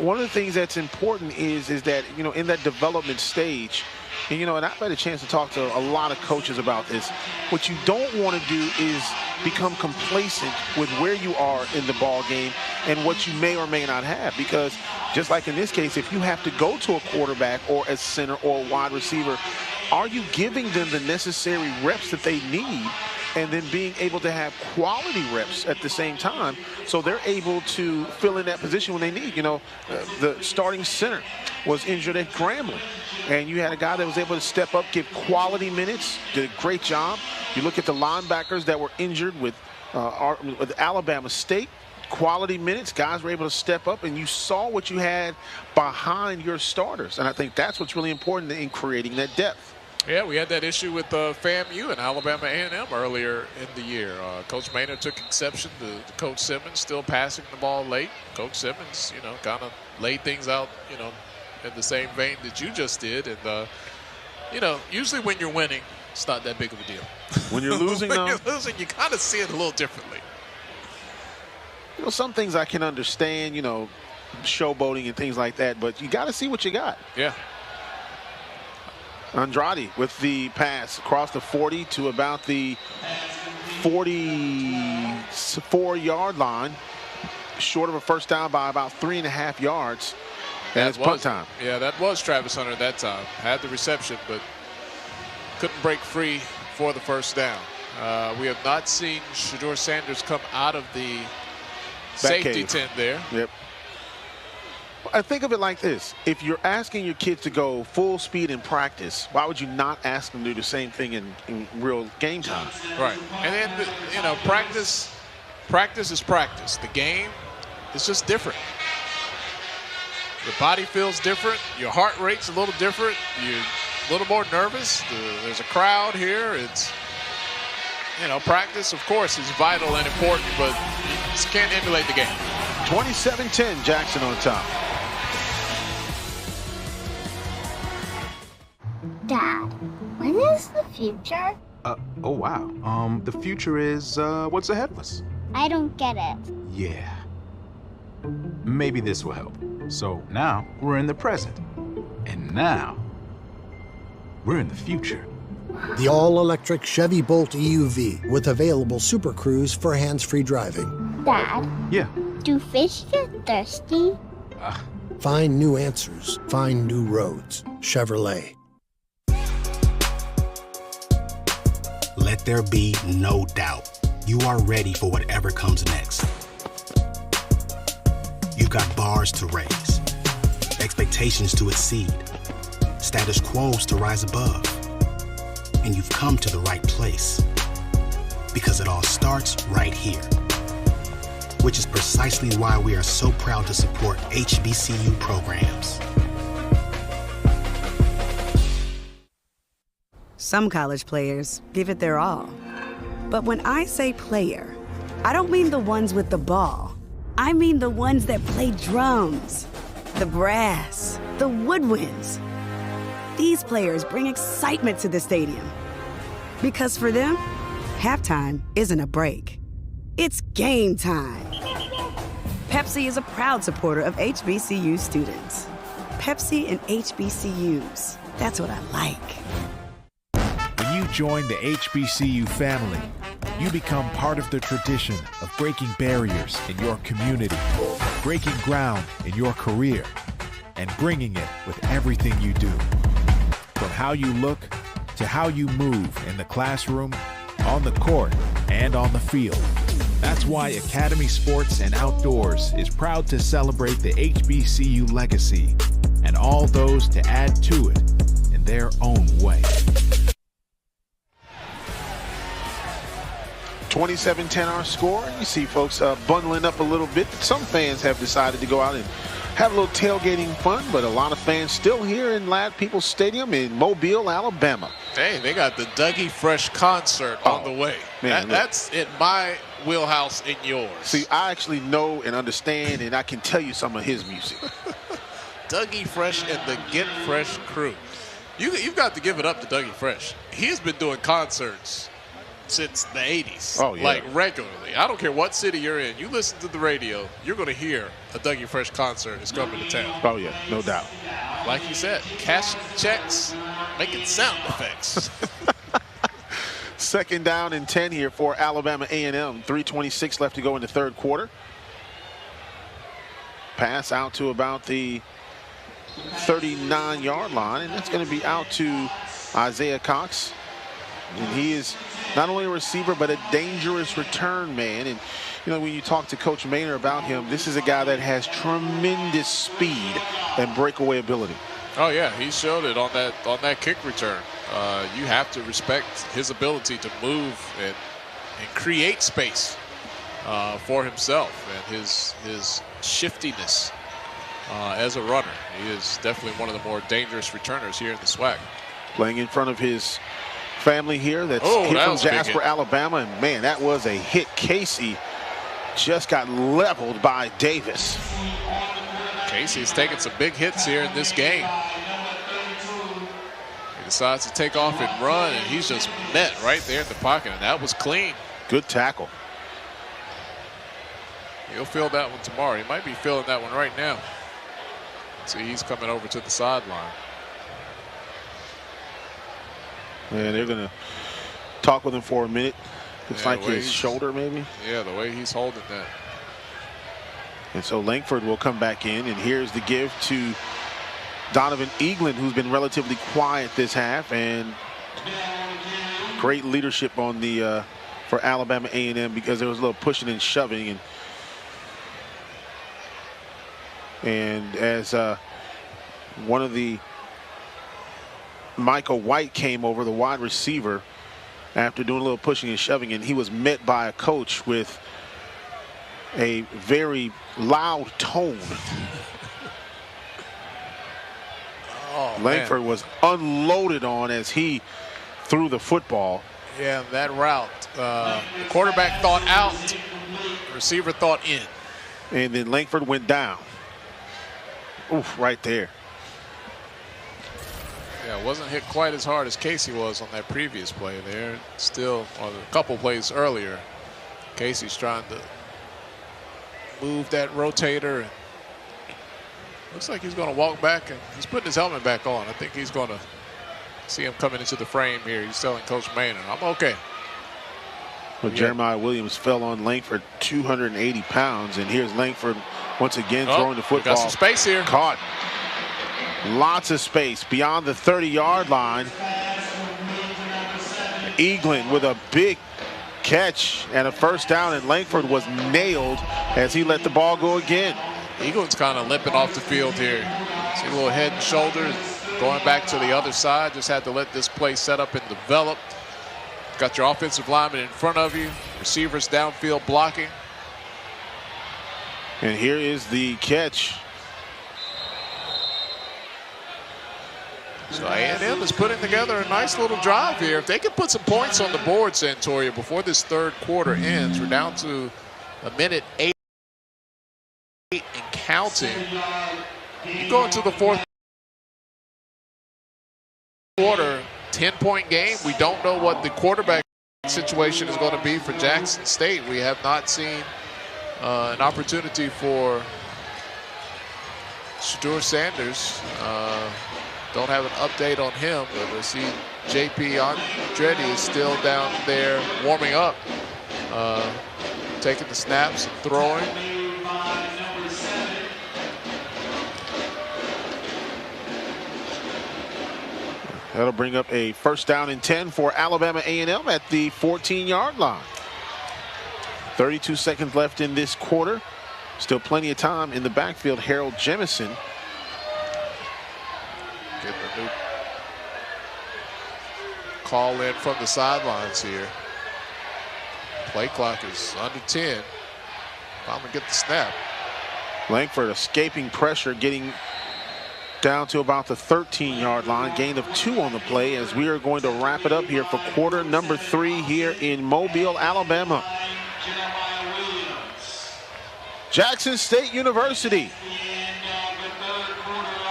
One of the things that's important is that, in that development stage, and I've had a chance to talk to a lot of coaches about this. What you don't want to do is become complacent with where you are in the ball game and what you may or may not have. Because just like in this case, if you have to go to a quarterback or a center or a wide receiver, are you giving them the necessary reps that they need and then being able to have quality reps at the same time so they're able to fill in that position when they need? The starting center was injured at Grambling, and you had a guy that was able to step up, give quality minutes, did a great job. You look at the linebackers that were injured with Alabama State, quality minutes, guys were able to step up, and you saw what you had behind your starters. And I think that's what's really important in creating that depth. Yeah, we had that issue with FAMU and Alabama A&M earlier in the year. Coach Maynard took exception to Coach Simmons still passing the ball late. Coach Simmons, kind of laid things out, in the same vein that you just did. And, usually when you're winning, it's not that big of a deal. When you're losing, when you're losing, you kind of see it a little differently. Some things I can understand, showboating and things like that, but you got to see what you got. Yeah. Andrade with the pass across the 40 to about the 44-yard line, short of a first down by about 3.5 yards. And it's punt time. Yeah, that was Travis Hunter at that time. Had the reception, but couldn't break free for the first down. We have not seen Shedeur Sanders come out of the safety tent there. Yep. I think of it like this. If you're asking your kids to go full speed in practice, why would you not ask them to do the same thing in real game time? Right. And then, practice is practice. The game is just different. Your body feels different. Your heart rate's a little different. You're a little more nervous. There's a crowd here. It's, practice, of course, is vital and important, but you just can't emulate the game. 27-10, Jackson on top. Dad, when is the future? Oh, wow. The future is, what's ahead of us? I don't get it. Yeah. Maybe this will help. So now we're in the present. And now we're in the future. The all-electric Chevy Bolt EUV with available Super Cruise for hands-free driving. Dad, Yeah. do fish get thirsty? Find new answers. Find new roads. Chevrolet. Let there be no doubt. You are ready for whatever comes next. You've got bars to raise, expectations to exceed, status quos to rise above. And you've come to the right place. Because it all starts right here. Which is precisely why we are so proud to support HBCU programs. Some college players give it their all. But when I say player, I don't mean the ones with the ball. I mean the ones that play drums, the brass, the woodwinds. These players bring excitement to the stadium. Because for them, halftime isn't a break. It's game time. Pepsi is a proud supporter of HBCU students. Pepsi and HBCUs. That's what I like. When you join the HBCU family, you become part of the tradition of breaking barriers in your community, breaking ground in your career, and bringing it with everything you do. From how you look to how you move in the classroom, on the court, and on the field. That's why Academy Sports and Outdoors is proud to celebrate the HBCU legacy and all those to add to it in their own way. 27-10 our score. You see folks bundling up a little bit. Some fans have decided to go out and have a little tailgating fun, but a lot of fans still here in Lad Peoples Stadium in Mobile, Alabama. Hey, they got the Dougie Fresh concert on the way. Man, that's in my wheelhouse and yours. See, I actually know and understand, and I can tell you some of his music. Dougie Fresh and the Get Fresh crew. You've got to give it up to Dougie Fresh. He's been doing concerts since the 80s. Oh, yeah. Like regularly. I don't care what city you're in. You listen to the radio, you're going to hear a Dougie Fresh concert is coming to town. Oh, yeah, no doubt. Like you said, cashing checks, making sound effects. 2nd down and 10 here for Alabama A&M. 3:26 left to go in the 3rd quarter. Pass out to about the 39-yard line, and that's going to be out to Isaiah Cox. And he is not only a receiver, but a dangerous return man. And, you know, when you talk to Coach Maynor about him, this is a guy that has tremendous speed and breakaway ability. Oh, yeah, he showed it on that kick return. You have to respect his ability to move and create space for himself, and his shiftiness as a runner. He is definitely one of the more dangerous returners here in the SWAC. Playing in front of his family here that's here from Jasper, Alabama, and man, that was a hit. Casey just got leveled by Davis. Casey's taking some big hits here in this game. He decides to take off and run, and he's just met right there in the pocket, and that was clean. Good tackle. He'll feel that one tomorrow. He might be feeling that one right now. See, he's coming over to the sideline. Yeah, they're going to talk with him for a minute. Looks like his shoulder, maybe. Yeah, the way he's holding that. And so Langford will come back in, and here's the give to Donovan Eaglin, who's been relatively quiet this half, and great leadership on the for Alabama A&M, because there was a little pushing and shoving, and as one of the Michael White came over, the wide receiver, after doing a little pushing and shoving, and he was met by a coach with a very loud tone. Oh, Langford was unloaded on as he threw the football. Yeah, that route. The quarterback thought out, receiver thought in. And then Langford went down. Oof, right there. Yeah, wasn't hit quite as hard as Casey was on that previous play there. Still, on a couple plays earlier, Casey's trying to move that rotator. And looks like he's going to walk back, and he's putting his helmet back on. I think he's going to see him coming into the frame here. He's telling Coach Maynor, I'm okay. Well, Jeremiah Williams fell on Langford, 280 pounds, and here's Langford once again throwing the football. Got some space here. Caught. Lots of space beyond the 30-yard line. Eaglin with a big catch and a first down, and Langford was nailed as he let the ball go again. Eaglin's kind of limping off the field here. See a little head and shoulders going back to the other side. Just had to let this play set up and develop. Got your offensive lineman in front of you. Receivers downfield blocking. And here is the catch. So A&M is putting together a nice little drive here. If they can put some points on the board, Santoria, before this 3rd quarter ends, we're down to a minute 8 and counting. You go into the 4th quarter, 10-point game. We don't know what the quarterback situation is going to be for Jackson State. We have not seen an opportunity for Shedeur Sanders. Don't have an update on him, but I see J.P. Andretti is still down there warming up, taking the snaps and throwing. That'll bring up a 1st down and 10 for Alabama A&M at the 14-yard line. 32 seconds left in this quarter. Still plenty of time in the backfield. Harold Jemison Getting a new call in from the sidelines here. Play clock is under 10. Finally get the snap. Langford escaping pressure, getting down to about the 13-yard line. Gain of 2 on the play as we are going to wrap it up here for quarter number 3 here in Mobile, Alabama. Jackson State University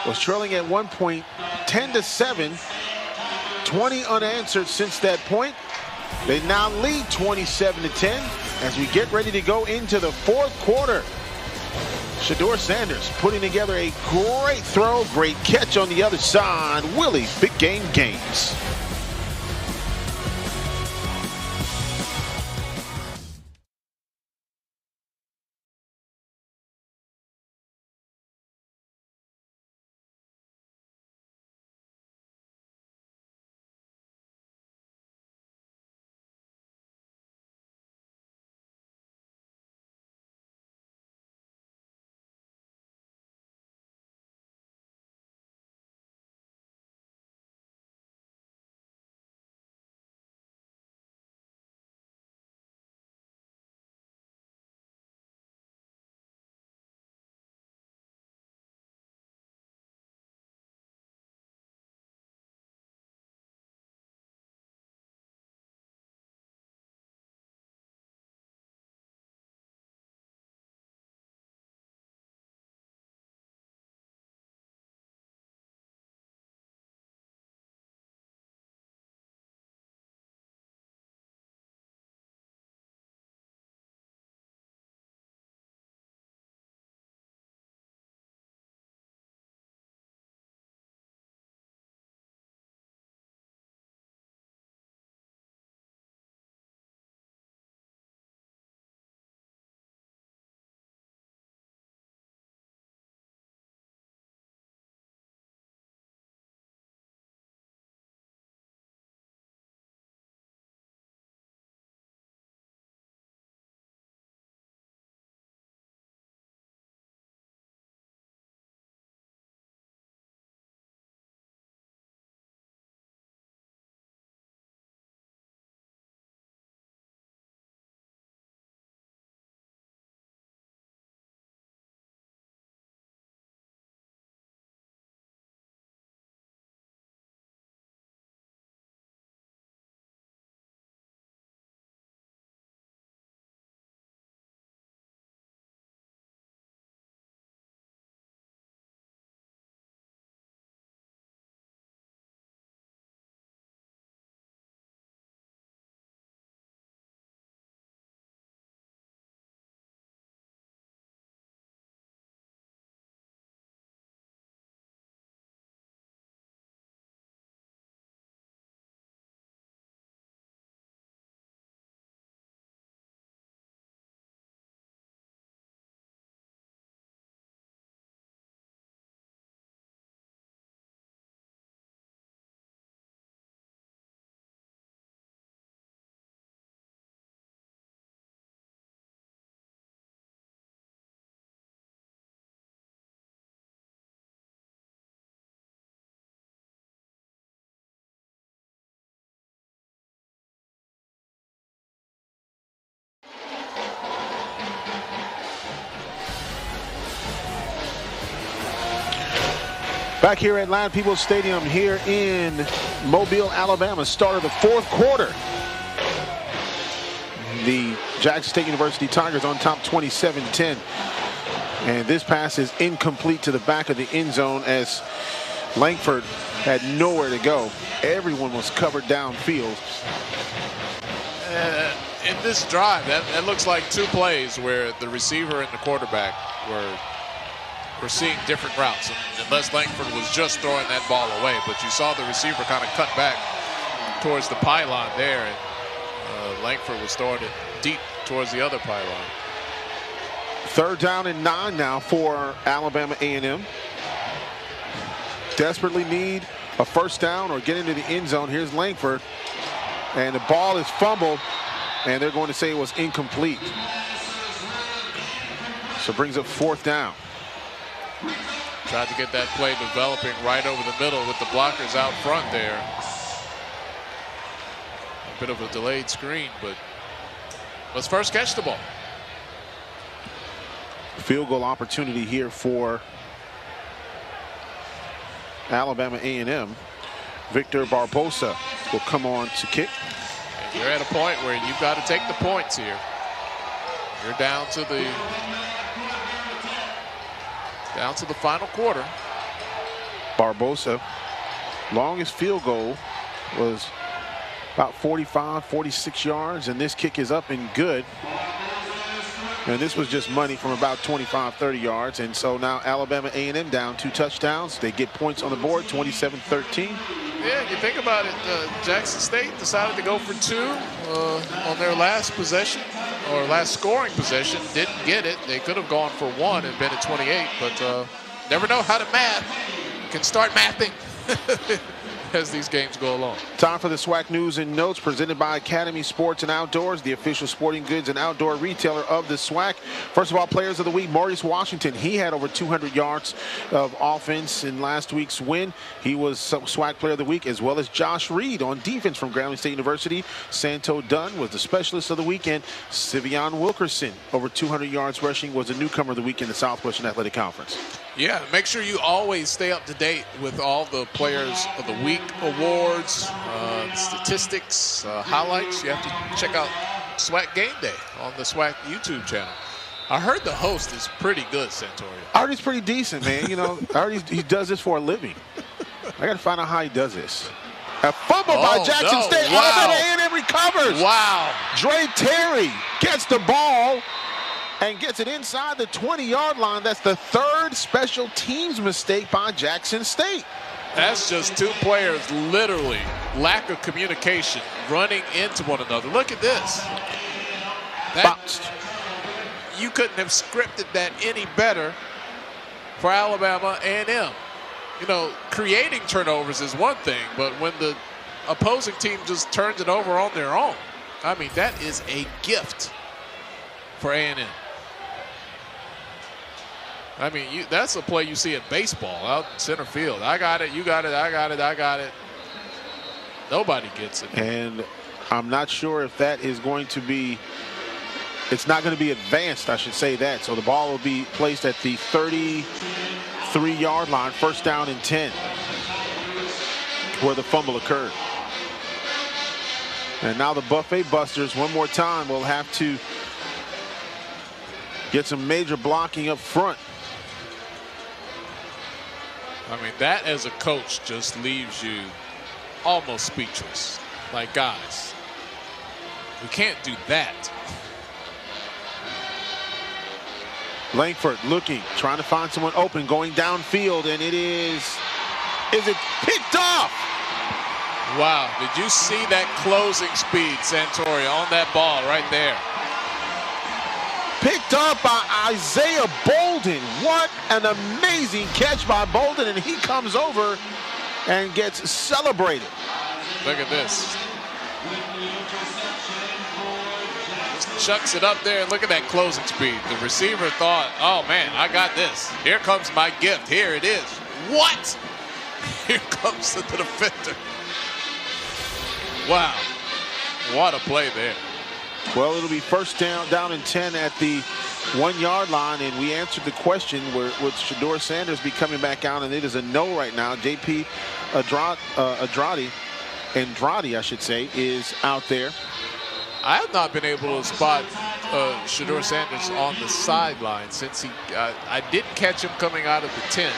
was trailing at one point 10-7. 20 unanswered since that point. They now lead 27-10 as we get ready to go into the 4th quarter. Shedeur Sanders putting together a great throw, great catch on the other side. Willie Big Game Games. Back here at Land Peoples Stadium here in Mobile, Alabama, start of the 4th quarter. The Jackson State University Tigers on top 27-10. And this pass is incomplete to the back of the end zone as Langford had nowhere to go. Everyone was covered downfield. In this drive, that looks like 2 plays where the receiver and the quarterback were seeing different routes. Unless Langford was just throwing that ball away, but you saw the receiver kind of cut back towards the pylon there, and Langford was throwing it deep towards the other pylon. 3rd down and 9 now for Alabama A&M. Desperately need a 1st down or get into the end zone. Here's Langford, and the ball is fumbled, and they're going to say it was incomplete. So brings up 4th down. Tried to get that play developing right over the middle with the blockers out front there. A bit of a delayed screen, but let's first catch the ball. Field goal opportunity here for Alabama A&M. Victor Barbosa will come on to kick. And you're at a point where you've got to take the points here. You're down to the final quarter. Barbosa, longest field goal was about 45, 46 yards, and this kick is up and good. And this was just money from about 25, 30 yards. And so now Alabama A&M down 2 touchdowns. They get points on the board, 27-13. Yeah, you think about it, Jackson State decided to go for 2 on their last possession, or last scoring possession. Didn't get it. They could have gone for 1 and been at 28, but never know how to math. Can start mathing as these games go along. Time for the SWAC News and Notes presented by Academy Sports and Outdoors, the official sporting goods and outdoor retailer of the SWAC. First of all, players of the week, Maurice Washington. He had over 200 yards of offense in last week's win. He was SWAC player of the week, as well as Josh Reed on defense from Grambling State University. Santo Dunn was the specialist of the weekend. Sivion Wilkerson, over 200 yards rushing, was a newcomer of the week in the Southwestern Athletic Conference. Yeah, make sure you always stay up to date with all the Players of the Week awards, statistics, highlights. You have to check out SWAC Game Day on the SWAC YouTube channel. I heard the host is pretty good, Santorio. I heard he's pretty decent, man. You know, I heard he does this for a living. I got to find out how he does this. A fumble by Jackson State. Wow. Alabama A&M recovers. Wow. Dre Terry gets the ball and gets it inside the 20-yard line. That's the 3rd special teams mistake by Jackson State. That's just 2 players, literally, lack of communication, running into one another. Look at this. Bounced. You couldn't have scripted that any better for Alabama A&M. You know, creating turnovers is one thing, but when the opposing team just turns it over on their own, I mean, that is a gift for A&M. I mean, that's a play you see in baseball, out in center field. I got it, you got it, I got it, I got it. Nobody gets it. And I'm not sure if that is going to be, it's not going to be advanced, I should say that. So the ball will be placed at the 33-yard line, 1st down and 10, where the fumble occurred. And now the Buffet Busters, one more time, will have to get some major blocking up front. I mean, that as a coach just leaves you almost speechless. Like, guys, we can't do that. Langford looking, trying to find someone open, going downfield, and it is it picked off? Wow, did you see that closing speed, Santoria, on that ball right there? Picked up by Isaiah Bolden. What an amazing catch by Bolden, and he comes over and gets celebrated. Look at this. Just chucks it up there, and look at that closing speed. The receiver thought, oh man, I got this. Here comes my gift. Here it is. What? Here comes the defender. Wow. What a play there. Well, it'll be 1st down and 10 at the 1-yard line, and we answered the question, would Shedeur Sanders be coming back out, and it is a no right now. JP Andrade, I should say, is out there. I have not been able to spot Shedeur Sanders on the sideline since I didn't catch him coming out of the tent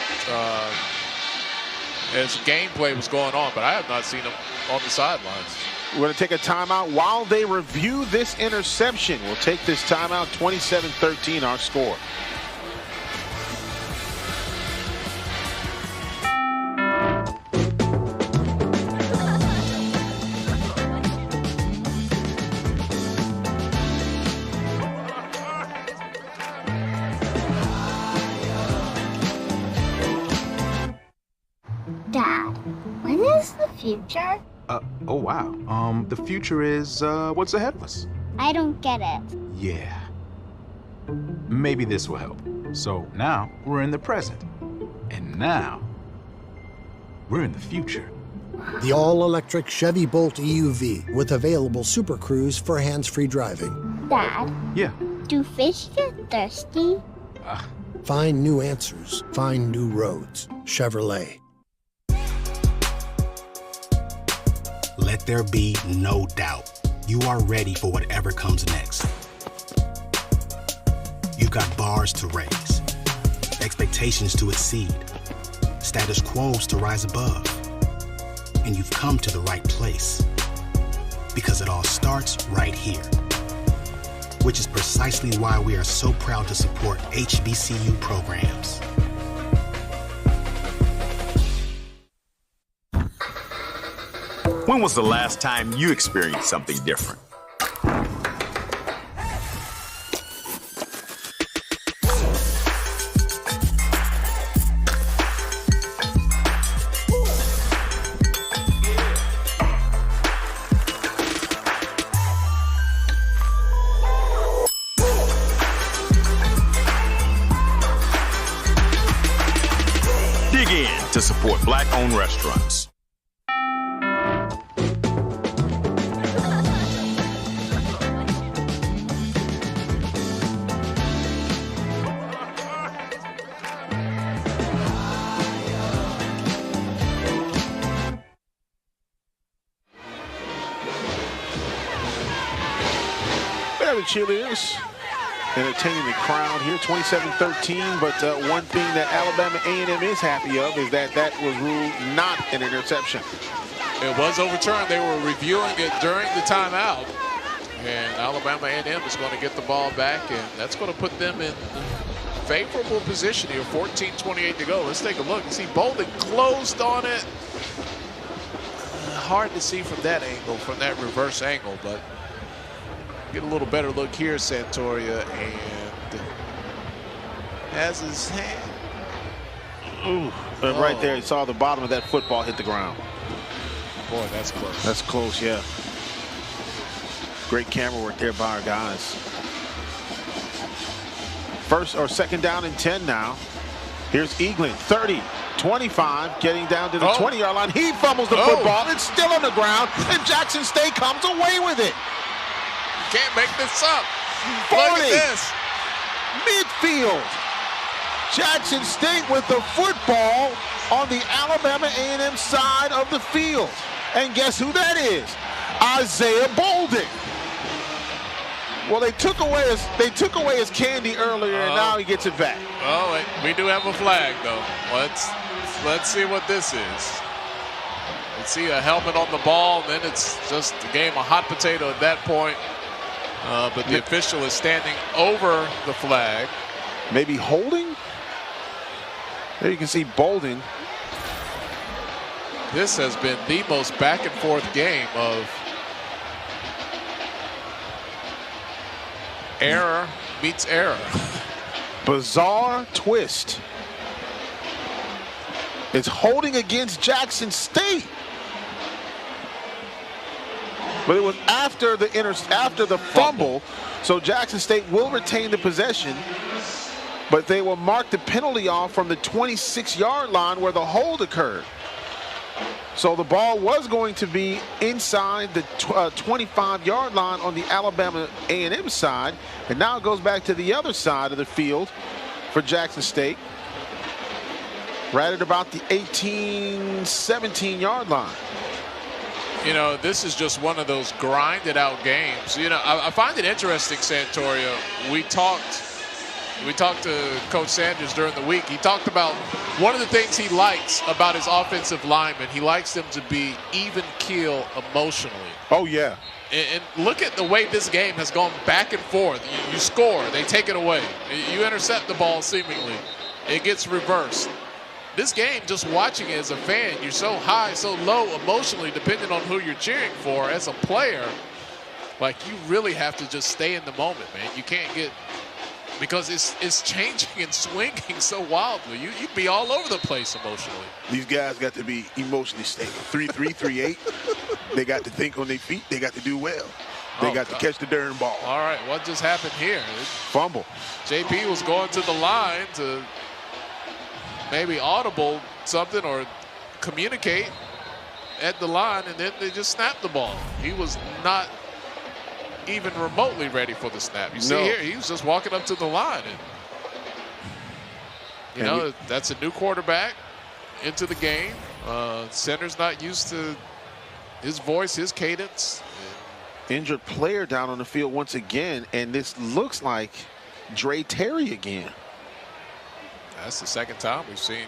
as gameplay was going on, but I have not seen him on the sidelines. We're going to take a timeout while they review this interception. We'll take this timeout. 27-13 our score. Dad, when is the future? Oh wow. The future is, what's ahead of us? I don't get it. Yeah. Maybe this will help. So now we're in the present. And now, we're in the future. The all-electric Chevy Bolt EUV with available Super Cruise for hands-free driving. Dad, Yeah. do fish get thirsty? Find new answers. Find new roads. Chevrolet. Let there be no doubt. You are ready for whatever comes next. You've got bars to raise, expectations to exceed, status quos to rise above. And you've come to the right place. Because it all starts right here. Which is precisely why we are so proud to support HBCU programs. When was the last time you experienced something different? Dig in to support Black-owned restaurants. The cheerleaders entertaining the crowd here, 27-13. But one thing that Alabama A&M is happy of is that was ruled not an interception. It was overturned. They were reviewing it during the timeout. And Alabama A&M is going to get the ball back, and that's going to put them in favorable position here. 14:28 to go. Let's take a look. You see Bolden closed on it. Hard to see from that angle, from that reverse angle, but get a little better look here. Santoria and has his hand. Ooh, right there, you saw the bottom of that football hit the ground. Boy, that's close. That's close, yeah. Great camera work there by our guys. First or second down and 10 now. Here's Eaglin, 30, 25, getting down to the 20-yard line. He fumbles the football. It's still on the ground, and Jackson State comes away with it. Can't make this up. 40. Look at this. Midfield. Jackson State with the football on the Alabama A&M side of the field. And guess who that is? Isaiah Bolden. Well, they took away his candy earlier, and now he gets it back. Oh, wait, we do have a flag though. Let's see what this is. Let's see a helmet on the ball, and then it's just a game of hot potato at that point. But the official is standing over the flag. Maybe holding? There you can see Bolden. This has been the most back and forth game of error meets error. Bizarre twist. It's holding against Jackson State. But it was after the fumble, so Jackson State will retain the possession, but they will mark the penalty off from the 26-yard line where the hold occurred. So the ball was going to be inside the 25-yard line on the Alabama A&M side, and now it goes back to the other side of the field for Jackson State, right at about the 17-yard line. You know, this is just one of those grinded out games. You know, I find it interesting, Santoria. We talked to Coach Sanders during the week. He talked about one of the things he likes about his offensive linemen. He likes them to be even keel emotionally. Oh, yeah. And look at the way this game has gone back and forth. You score, they take it away. You intercept the ball seemingly. It gets reversed. This game, just watching it as a fan, you're so high, so low emotionally, depending on who you're cheering for. As a player, like, you really have to just stay in the moment, man. You can't get, because it's changing and swinging so wildly. You'd be all over the place emotionally. These guys got to be emotionally stable. 3-3, 3-8. They got to think on their feet. They got to do well. They got to catch the darn ball. All right, what just happened here? Fumble. JP was going to the line to maybe audible something or communicate at the line, and then they just snapped the ball. He was not even remotely ready for the snap. You see here, he was just walking up to the line. And, that's a new quarterback into the game. Center's not used to his voice, his cadence. Injured player down on the field once again, and this looks like Dre Terry again. That's the second time we've seen.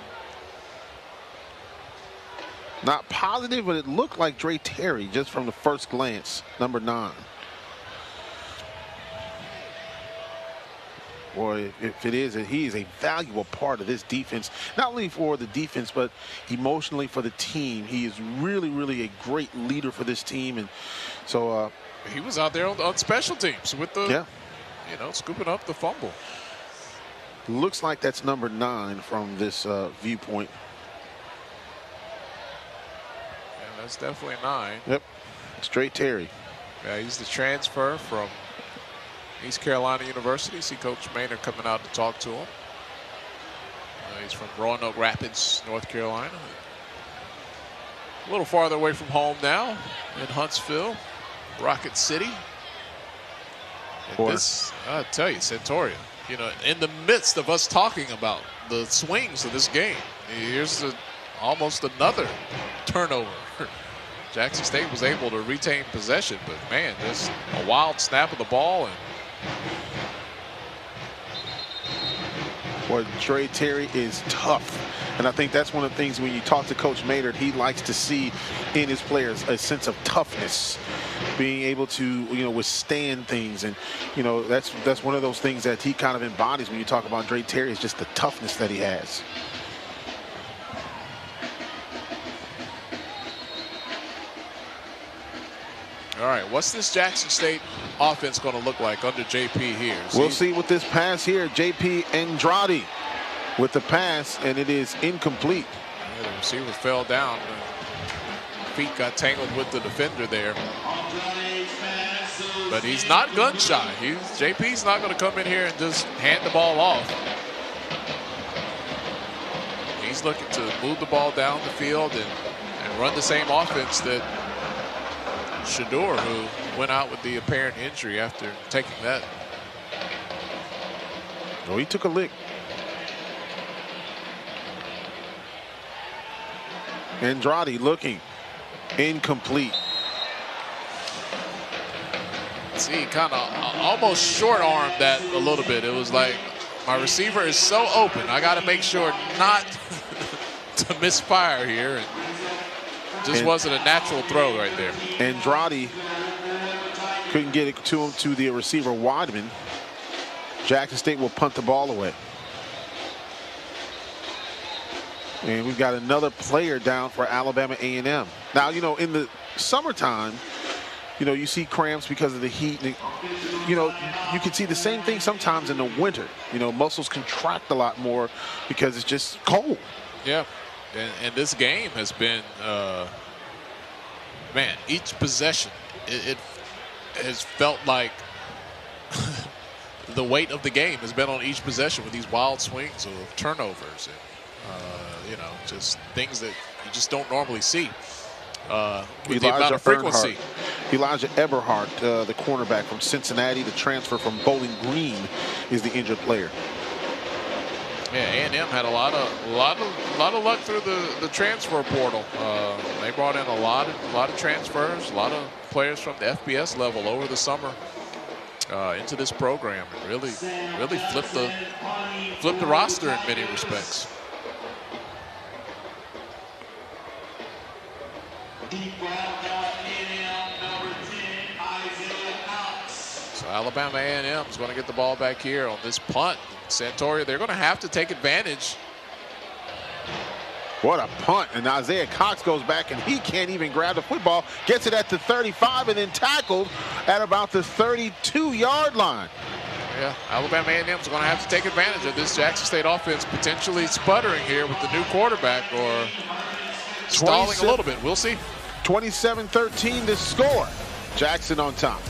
Not positive, but it looked like Dre Terry just from the first glance, number 9. Boy, if it is, he is a valuable part of this defense, not only for the defense, but emotionally for the team. He is really, really a great leader for this team. And so he was out there on special teams with the, scooping up the fumble. Looks like that's number 9 from this viewpoint. Yeah, that's definitely 9. Yep, straight Terry. Yeah, he's the transfer from East Carolina University. See Coach Maynard coming out to talk to him. He's from Roanoke Rapids, North Carolina. A little farther away from home now in Huntsville, Rocket City. And this, I tell you, Santoria, in the midst of us talking about the swings of this game, here's almost another turnover. Jackson State was able to retain possession, but man, just a wild snap of the ball. And boy, Dre Terry is tough. And I think that's one of the things when you talk to Coach Maynard, he likes to see in his players a sense of toughness, being able to, withstand things. And, that's one of those things that he kind of embodies when you talk about Dre Terry, is just the toughness that he has. All right, what's this Jackson State offense going to look like under JP here? We'll see with this pass here. JP Andrade with the pass, and it is incomplete. Yeah, the receiver fell down. Feet got tangled with the defender there. But he's not gun shy. JP's not going to come in here and just hand the ball off. He's looking to move the ball down the field and run the same offense that Shador, who went out with the apparent injury after taking that. Oh, he took a lick. Andrade looking incomplete. See, kind of almost short armed that a little bit. It was like, my receiver is so open, I got to make sure not to misfire here. And just wasn't a natural throw right there. Andrade couldn't get it to him, to the receiver Weidman. Jackson State will punt the ball away. And we've got another player down for Alabama A&M. Now, in the summertime, you see cramps because of the heat. You can see the same thing sometimes in the winter. Muscles contract a lot more because it's just cold. Yeah. And this game has been, man, each possession, it has felt like the weight of the game has been on each possession with these wild swings of turnovers and, just things that you just don't normally see with the amount of frequency. Elijah Eberhardt, the cornerback from Cincinnati, the transfer from Bowling Green, is the injured player. Yeah, A&M had a lot of luck through the transfer portal. They brought in a lot of transfers, a lot of players from the FBS level over the summer into this program, and really flipped the roster in many respects. So Alabama A&M is going to get the ball back here on this punt. Santoria, they're going to have to take advantage. What a punt. And Isaiah Cox goes back, and he can't even grab the football. Gets it at the 35 and then tackled at about the 32-yard line. Yeah, Alabama A&M is going to have to take advantage of this Jackson State offense potentially sputtering here with the new quarterback, or stalling a little bit. We'll see. 27-13 to score. Jackson on top.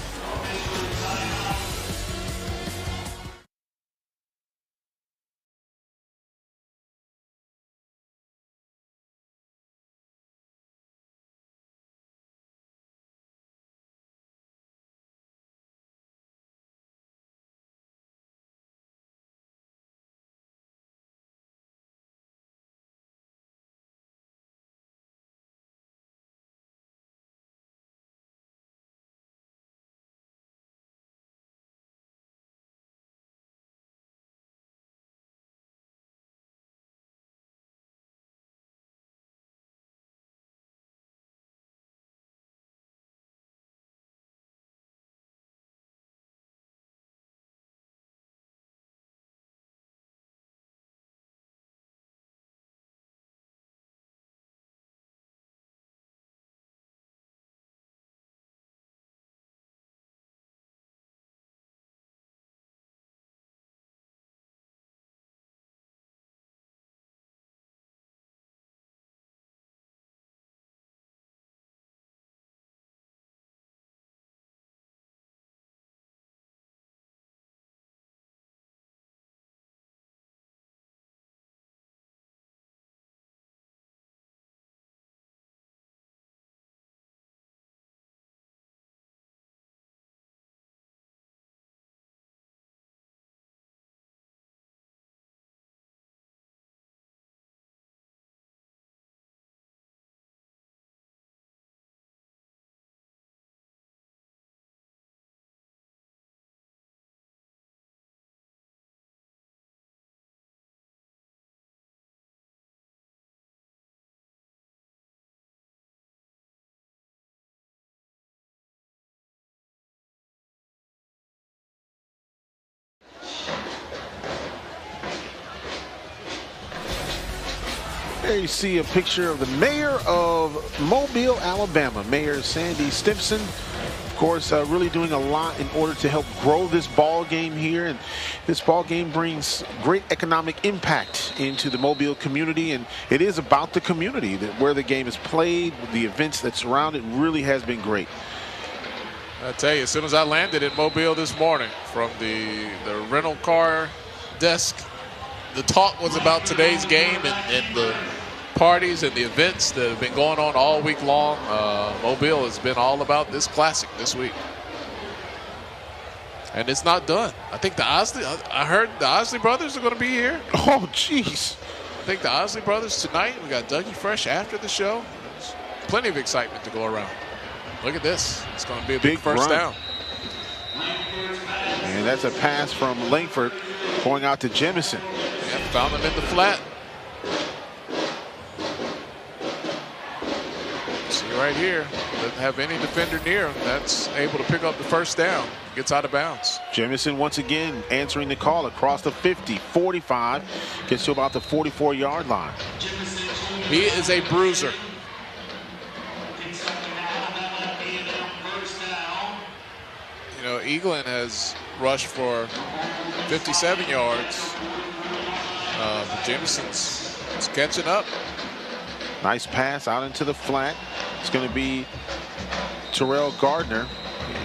There you see a picture of the mayor of Mobile, Alabama, Mayor Sandy Stimpson. Of course, really doing a lot in order to help grow this ball game here. And this ball game brings great economic impact into the Mobile community. And it is about the community, where the game is played, the events that surround it. Really has been great. I tell you, as soon as I landed in Mobile this morning from the rental car desk, the talk was about today's game and the parties and the events that have been going on all week long. Mobile has been all about this classic this week. And it's not done. I think I heard the Osley brothers are going to be here. Oh, jeez. I think the Osley brothers tonight. We got Dougie Fresh after the show. There's plenty of excitement to go around. Look at this. It's going to be a big first down. And that's a pass from Langford going out to Jemison. Yeah, found him in the flat. See right here, doesn't have any defender near him. That's able to pick up the first down. Gets out of bounds. Jemison once again answering the call across the 50, 45, gets to about the 44-yard line. He is a bruiser. You know, Eaglin has rushed for 57 yards. But Jemison's catching up. Nice pass out into the flat. It's going to be Terrell Gardner.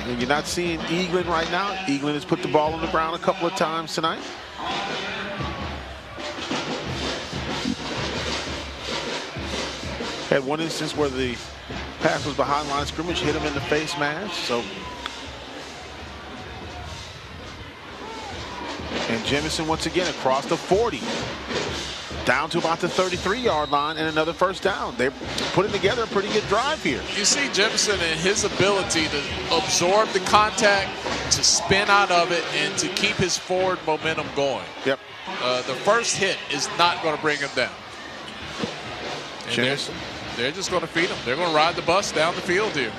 And you're not seeing Eaglin right now. Eaglin has put the ball on the ground a couple of times tonight. Had one instance where the pass was behind line of scrimmage, hit him in the face mask. So. And Jemison once again across the 40. Down to about the 33-yard line and another first down. They're putting together a pretty good drive here. You see Jemison and his ability to absorb the contact, to spin out of it, and to keep his forward momentum going. Yep. The first hit is not going to bring him down. And they're just going to feed him. They're going to ride the bus down the field here.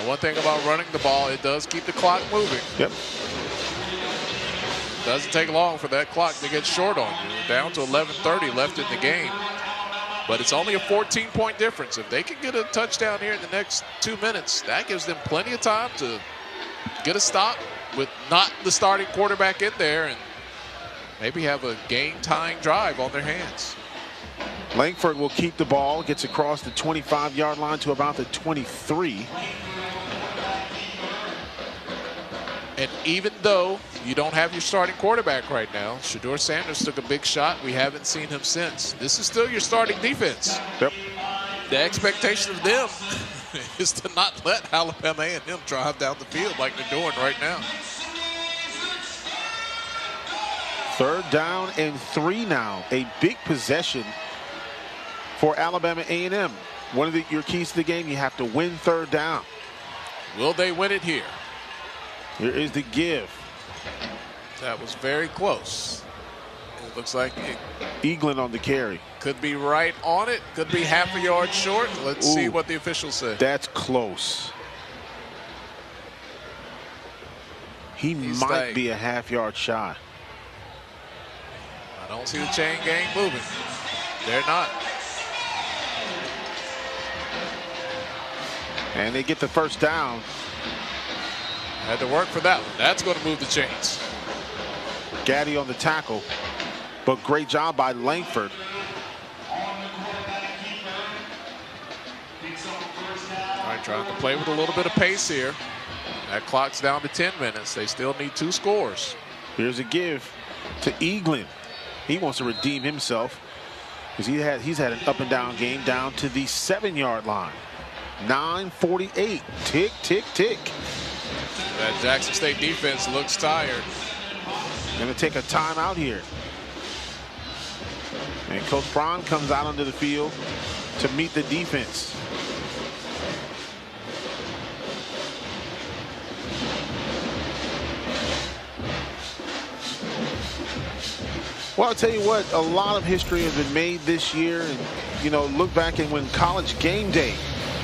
One thing about running the ball, it does keep the clock moving. Yep. Doesn't take long for that clock to get short on you. We're down to 11:30 left in the game. But it's only a 14-point difference. If they can get a touchdown here in the next 2 minutes, that gives them plenty of time to get a stop with not the starting quarterback in there and maybe have a game-tying drive on their hands. Langford will keep the ball, gets across the 25-yard line to about the 23. And even though you don't have your starting quarterback right now, Shedeur Sanders took a big shot. We haven't seen him since. This is still your starting defense. Yep. The expectation of them is to not let Alabama A&M drive down the field like they're doing right now. 3rd down and 3 now. A big possession for Alabama A&M. One of your keys to the game, you have to win 3rd down. Will they win it here? Here is the give. That was very close. It looks like Eaglin on the carry. Could be right on it. Could be half a yard short. Let's see what the officials say. That's close. He might be a half-yard shy. I don't see the chain gang moving. They're not. And they get the first down. Had to work for that one. That's going to move the chains. Gaddy on the tackle, but great job by Langford. All right, trying to play with a little bit of pace here. That clock's down to 10 minutes. They still need 2 scores. Here's a give to Eaglin. He wants to redeem himself because he's had an up and down game down to the 7-yard line. 9:48. Tick, tick, tick. That Jackson State defense looks tired. Going to take a timeout here. And Coach Braun comes out onto the field to meet the defense. Well, I'll tell you what, a lot of history has been made this year. And, you know, look back and when College Game Day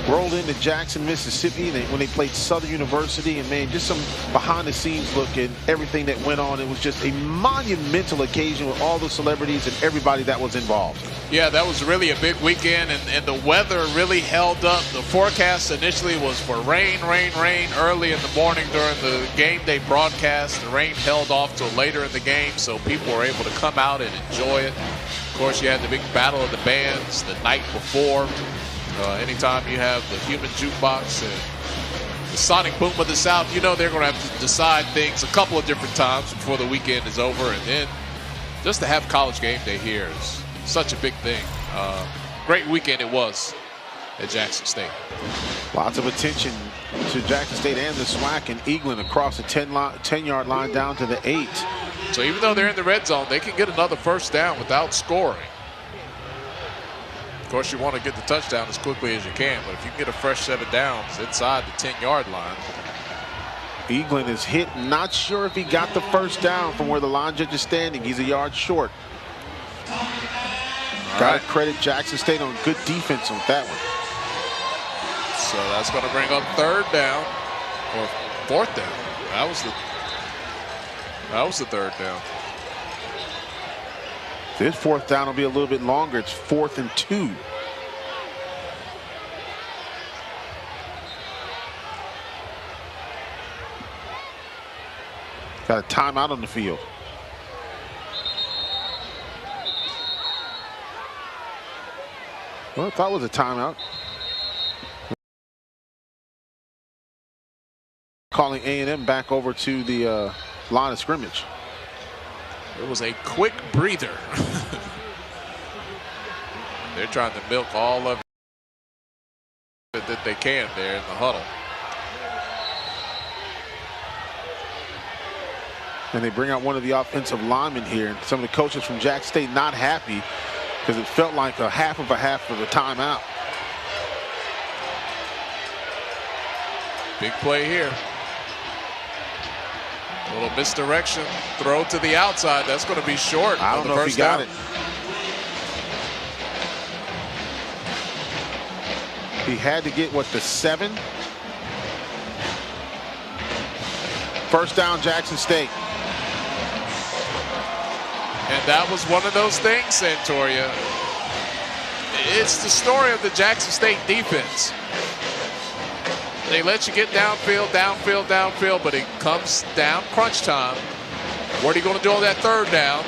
rolled into Jackson, Mississippi, when they played Southern University, and man, just some behind-the-scenes look at everything that went on. It was just a monumental occasion with all the celebrities and everybody that was involved. Yeah, that was really a big weekend, and the weather really held up. The forecast initially was for rain early in the morning during the game day broadcast. The rain held off till later in the game, so people were able to come out and enjoy it. Of course, you had the big battle of the bands the night before. Anytime you have the human jukebox and the sonic boom of the South, you know they're going to have to decide things a couple of different times before the weekend is over. And then just to have college game day here is such a big thing. Great weekend it was at Jackson State. Lots of attention to Jackson State and the SWAC and Eaglin across the 10-yard line down to the 8. So even though they're in the red zone, they can get another first down without scoring. Of course, you want to get the touchdown as quickly as you can, but if you can get a fresh set of downs inside the 10-yard line. Eaglin is hit. Not sure if he got the first down from where the line judge is standing. He's a yard short. Got to credit Jackson State on good defense on that one. So that's going to bring up third down or fourth down. That was the third down. This fourth down will be a little bit longer. It's 4th and 2. Got a timeout on the field. Well, I thought it was a timeout. Calling A&M back over to the line of scrimmage. It was a quick breather. They're trying to milk all of it that they can there in the huddle. And they bring out one of the offensive linemen here. Some of the coaches from Jackson State not happy because it felt like a half of a timeout. Big play here. A little misdirection, throw to the outside. That's going to be short. I don't know if he got it. He had to get, what, the 7? First down, Jackson State. And that was one of those things, Santoria. It's the story of the Jackson State defense. They let you get downfield, but it comes down crunch time. What are you going to do on that third down?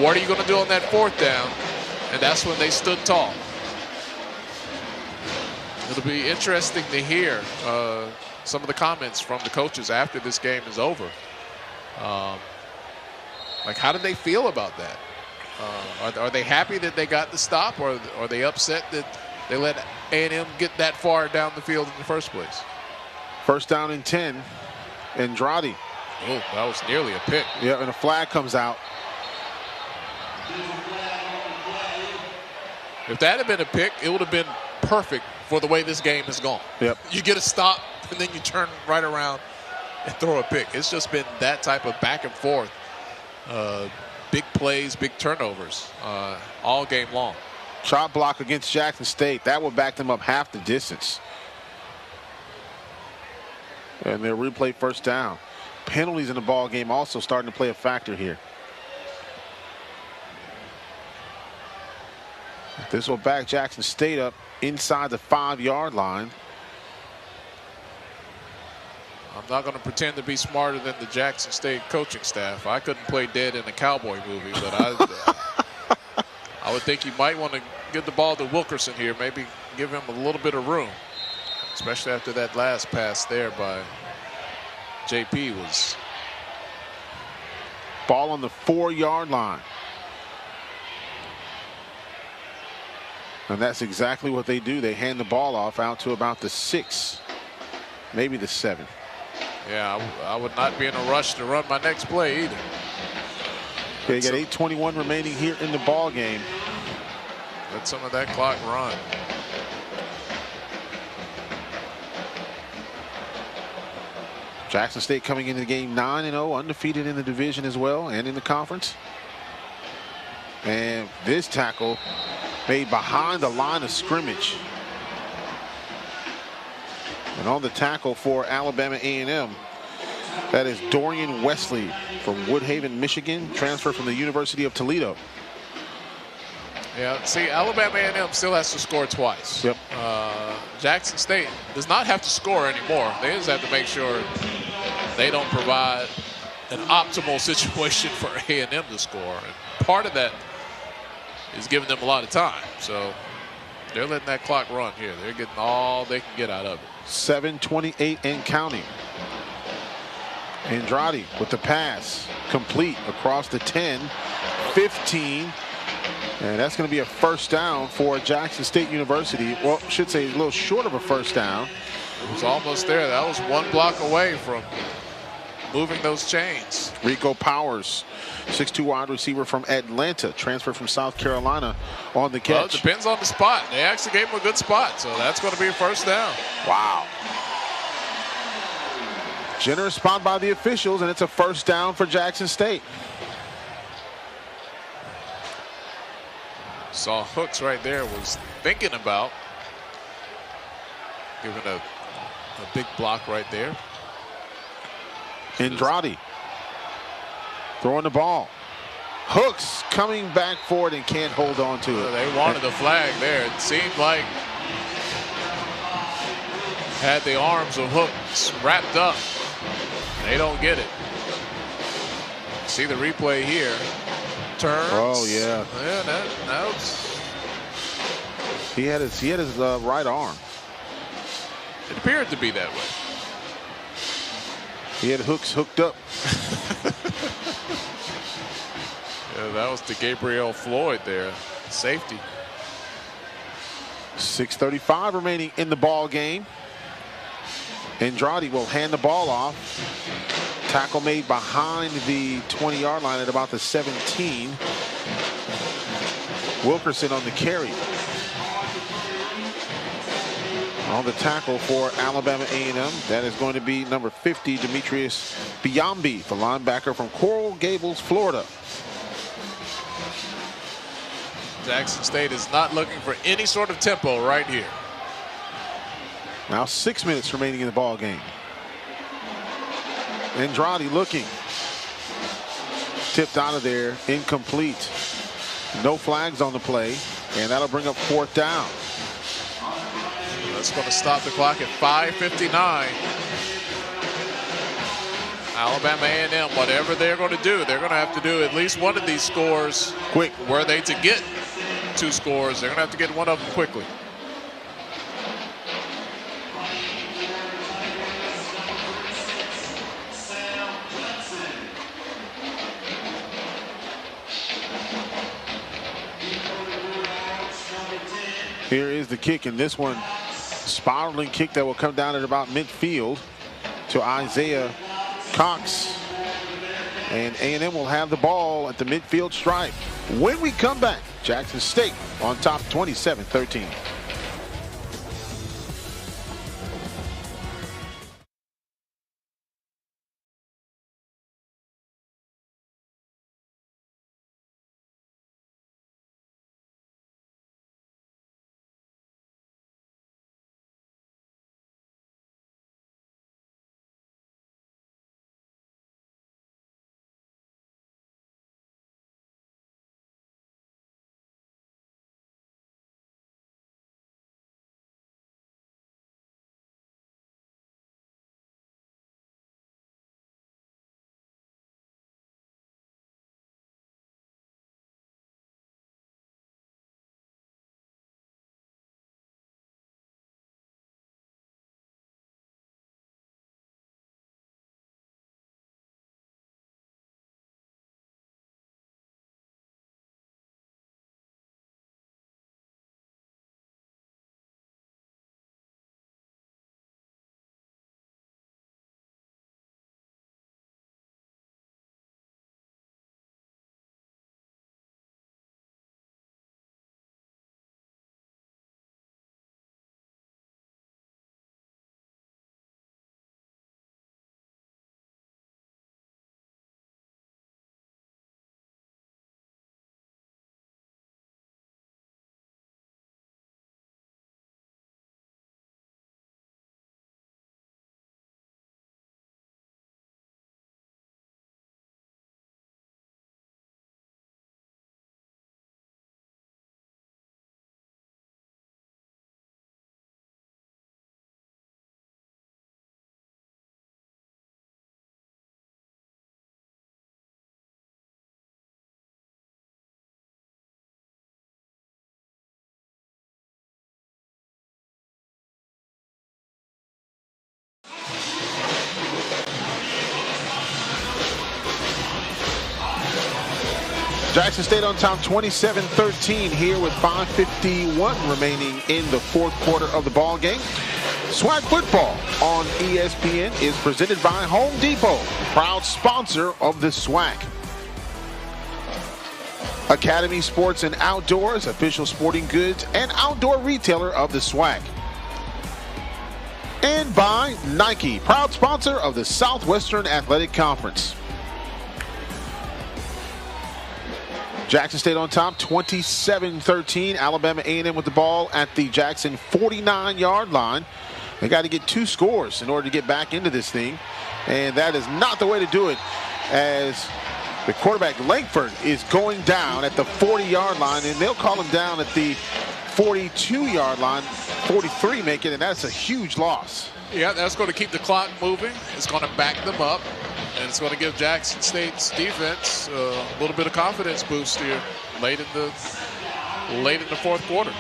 What are you going to do on that fourth down? And that's when they stood tall. It'll be interesting to hear some of the comments from the coaches after this game is over. Like, how did they feel about that? Are they happy that they got the stop, or are they upset that they let A&M get that far down the field in the first place? First down and 10. Andrade. Oh, that was nearly a pick. Yeah, and a flag comes out. If that had been a pick, it would have been perfect for the way this game has gone. Yep. You get a stop, and then you turn right around and throw a pick. It's just been that type of back and forth. Big plays, big turnovers all game long. Chop block against Jackson State. That would back them up half the distance. And their replay first down. Penalties in the ball game also starting to play a factor here. This will back Jackson State up inside the 5-yard line. I'm not going to pretend to be smarter than the Jackson State coaching staff. I couldn't play dead in a cowboy movie, but I would think you might want to get the ball to Wilkerson here, maybe give him a little bit of room, especially after that last pass there by JP was. Ball on the 4-yard line. And that's exactly what they do. They hand the ball off out to about the 6, maybe the 7. Yeah, I would not be in a rush to run my next play either. They got 8:21 remaining here in the ball game. Let some of that clock run. Jackson State coming into the game 9-0, undefeated in the division as well and in the conference. And this tackle made behind the line of scrimmage. And on the tackle for Alabama A&M, that is Dorian Wesley from Woodhaven, Michigan, transfer from the University of Toledo. Yeah, see, Alabama A&M still has to score twice. Yep. Jackson State does not have to score anymore. They just have to make sure they don't provide an optimal situation for A&M to score. And part of that is giving them a lot of time. So they're letting that clock run here. They're getting all they can get out of it. 7:28 and counting. Andrade with the pass, complete across the 10, 15. And that's going to be a first down for Jackson State University. Well, I should say a little short of a first down. It was almost there. That was one block away from moving those chains. Rico Powers, 6'2" wide receiver from Atlanta, transfer from South Carolina on the catch. Well, it depends on the spot. They actually gave him a good spot, so that's going to be a first down. Wow. Generous spot by the officials, and it's a first down for Jackson State. Saw Hooks right there, was thinking about giving a big block right there. Andrade throwing the ball. Hooks coming back forward and can't hold on to it. They wanted the flag there. It seemed like had the arms of Hooks wrapped up. They don't get it. See the replay here. Turns. Oh yeah. Yeah, that was. He had his right arm. It appeared to be that way. He had Hooks hooked up. Yeah, that was to Gabriel Floyd there, safety. 6:35 remaining in the ball game. Andrade will hand the ball off. Tackle made behind the 20-yard line at about the 17. Wilkerson on the carry. On the tackle for Alabama A&M, that is going to be number 50, Demetrius Biambi, the linebacker from Coral Gables, Florida. Jackson State is not looking for any sort of tempo right here. Now 6 minutes remaining in the ball game. Andrade looking. Tipped out of there, incomplete. No flags on the play, and that'll bring up fourth down. That's going to stop the clock at 5:59. Alabama A&M, whatever they're going to do, they're going to have to do at least one of these scores quick. Were they to get 2 scores, they're going to have to get one of them quickly. Here is the kick, and this one, spiraling kick that will come down at about midfield to Isaiah Cox. And A&M will have the ball at the midfield stripe. When we come back, Jackson State on top 27-13. Jackson State on top 27-13 here with 5:51 remaining in the fourth quarter of the ball game. SWAC football on ESPN is presented by Home Depot, proud sponsor of the SWAC. Academy Sports and Outdoors, official sporting goods and outdoor retailer of the SWAC. And by Nike, proud sponsor of the Southwestern Athletic Conference. Jackson State on top, 27-13. Alabama A&M with the ball at the Jackson 49-yard line. They got to get 2 scores in order to get back into this thing. And that is not the way to do it, as the quarterback Langford is going down at the 40-yard line, and they'll call him down at the 42-yard line. 43 make it, and that's a huge loss. Yeah, that's going to keep the clock moving. It's going to back them up, and it's going to give Jackson State's defense a little bit of confidence boost here late in the fourth quarter.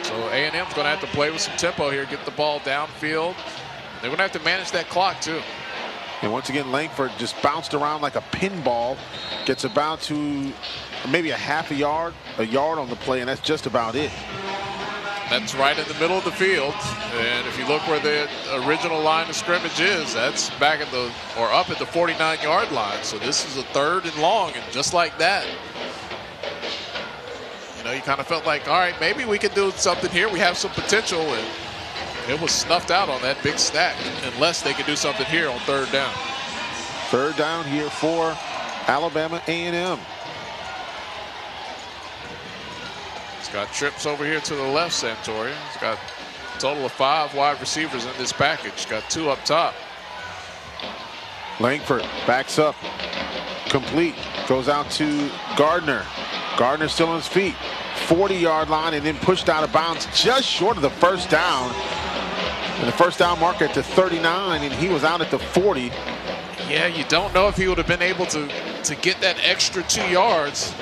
So A&M's going to have to play with some tempo here, get the ball downfield. They're going to have to manage that clock too. And once again, Langford just bounced around like a pinball, gets about to maybe a half a yard on the play, and that's just about it. That's right in the middle of the field, and if you look where the original line of scrimmage is, that's back at the, or up at the 49-yard line. So this is a 3rd and long, and just like that, you know, you kind of felt like, all right, maybe we can do something here. We have some potential, and it was snuffed out on that big stack, unless they could do something here on 3rd down. 3rd down here for Alabama A&M. Got trips over here to the left, Santoria. He's got a total of 5 wide receivers in this package. Got 2 up top. Langford backs up, complete, goes out to Gardner. Gardner still on his feet, 40-yard line, and then pushed out of bounds just short of the 1st down. And the 1st down marker at the 39, and he was out at the 40. Yeah, you don't know if he would have been able to get that extra 2 yards.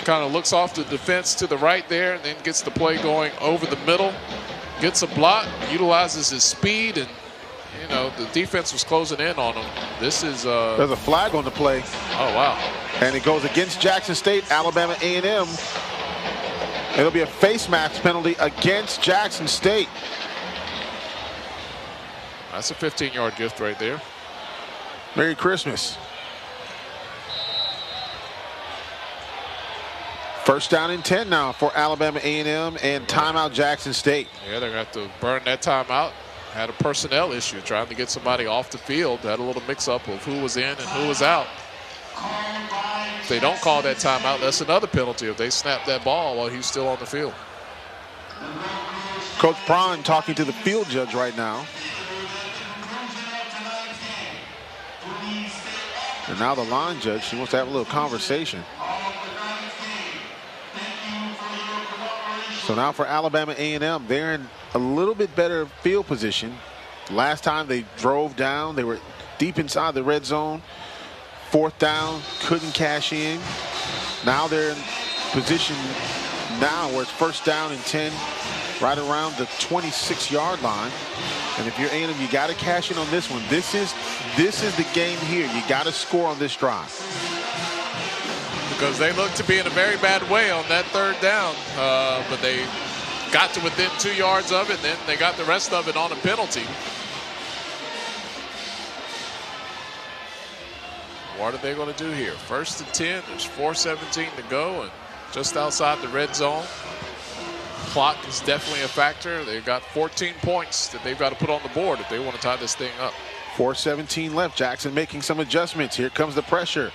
Kind of looks off the defense to the right there, and then gets the play going over the middle. Gets a block, utilizes his speed, and you know the defense was closing in on him. This is there's a flag on the play. Oh wow! And it goes against Jackson State. Alabama A&M. It'll be a face mask penalty against Jackson State. That's a 15-yard gift right there. Merry Christmas. 1st down and 10 now for Alabama A&M, and timeout Jackson State. Yeah, they're going to have to burn that timeout. Had a personnel issue trying to get somebody off the field. Had a little mix-up of who was in and who was out. If they don't call that timeout, that's another penalty if they snap that ball while he's still on the field. Coach Prime talking to the field judge right now. And now the line judge, she wants to have a little conversation. So now for Alabama A&M, they're in a little bit better field position. Last time they drove down, they were deep inside the red zone. 4th down, couldn't cash in. Now they're in position now where it's 1st down and 10, right around the 26-yard line. And if you're A&M, you got to cash in on this one. This is the game here. You got to score on this drive. Because they looked to be in a very bad way on that 3rd down, but they got to within 2 yards of it, then they got the rest of it on a penalty. What are they going to do here? 1st and 10, there's 4:17 to go, and just outside the red zone. Clock is definitely a factor. They've got 14 points that they've got to put on the board if they want to tie this thing up. 4:17 left. Jackson making some adjustments. Here comes the pressure.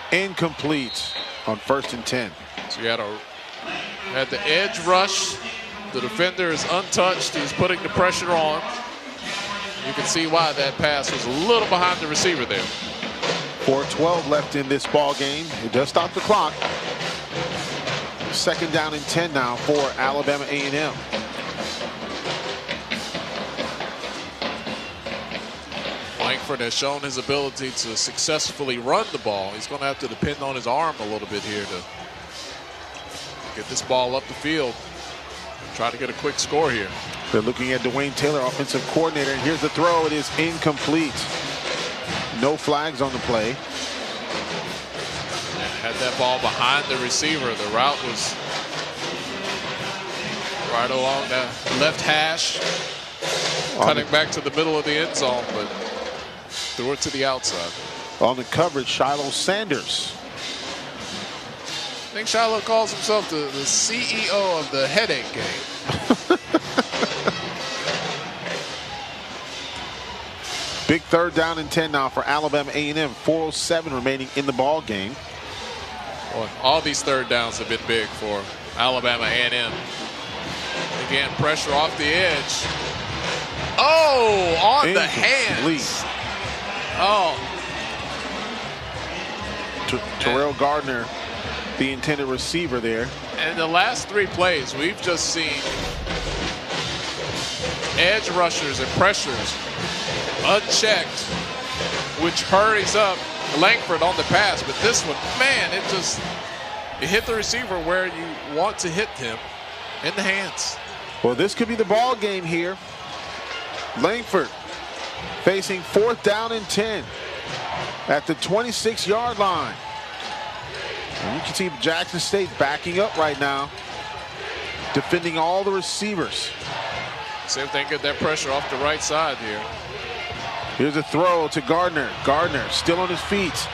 Incomplete on 1st and 10. So you had the edge rush. The defender is untouched. He's putting the pressure on. You can see why that pass was a little behind the receiver there. 4:12 left in this ball game. It does stop the clock. 2nd down and 10 now for Alabama A&M. Langford has shown his ability to successfully run the ball. He's going to have to depend on his arm a little bit here to get this ball up the field and try to get a quick score here. They're looking at Dwayne Taylor, offensive coordinator, and here's the throw. It is incomplete. No flags on the play. Had that ball behind the receiver. The route was right along the left hash, cutting back to the middle of the end zone, but threw it to the outside. On the coverage, Shiloh Sanders. I think Shiloh calls himself the CEO of the headache game. Big 3rd down and 10 now for Alabama A&M. 4:07 remaining in the ball game. Well, all these 3rd downs have been big for Alabama A&M. Again, pressure off the edge. Oh, on the hands. Oh. Terrell Gardner, the intended receiver there. And the last 3 plays, we've just seen edge rushers and pressures unchecked, which hurries up Langford on the pass. But this one, man, it hit the receiver where you want to hit him, in the hands. Well, this could be the ball game here. Langford facing 4th down and 10 at the 26-yard line. And you can see Jackson State backing up right now, defending all the receivers. See if they can get that pressure off the right side here. Here's a throw to Gardner. Gardner still on his feet.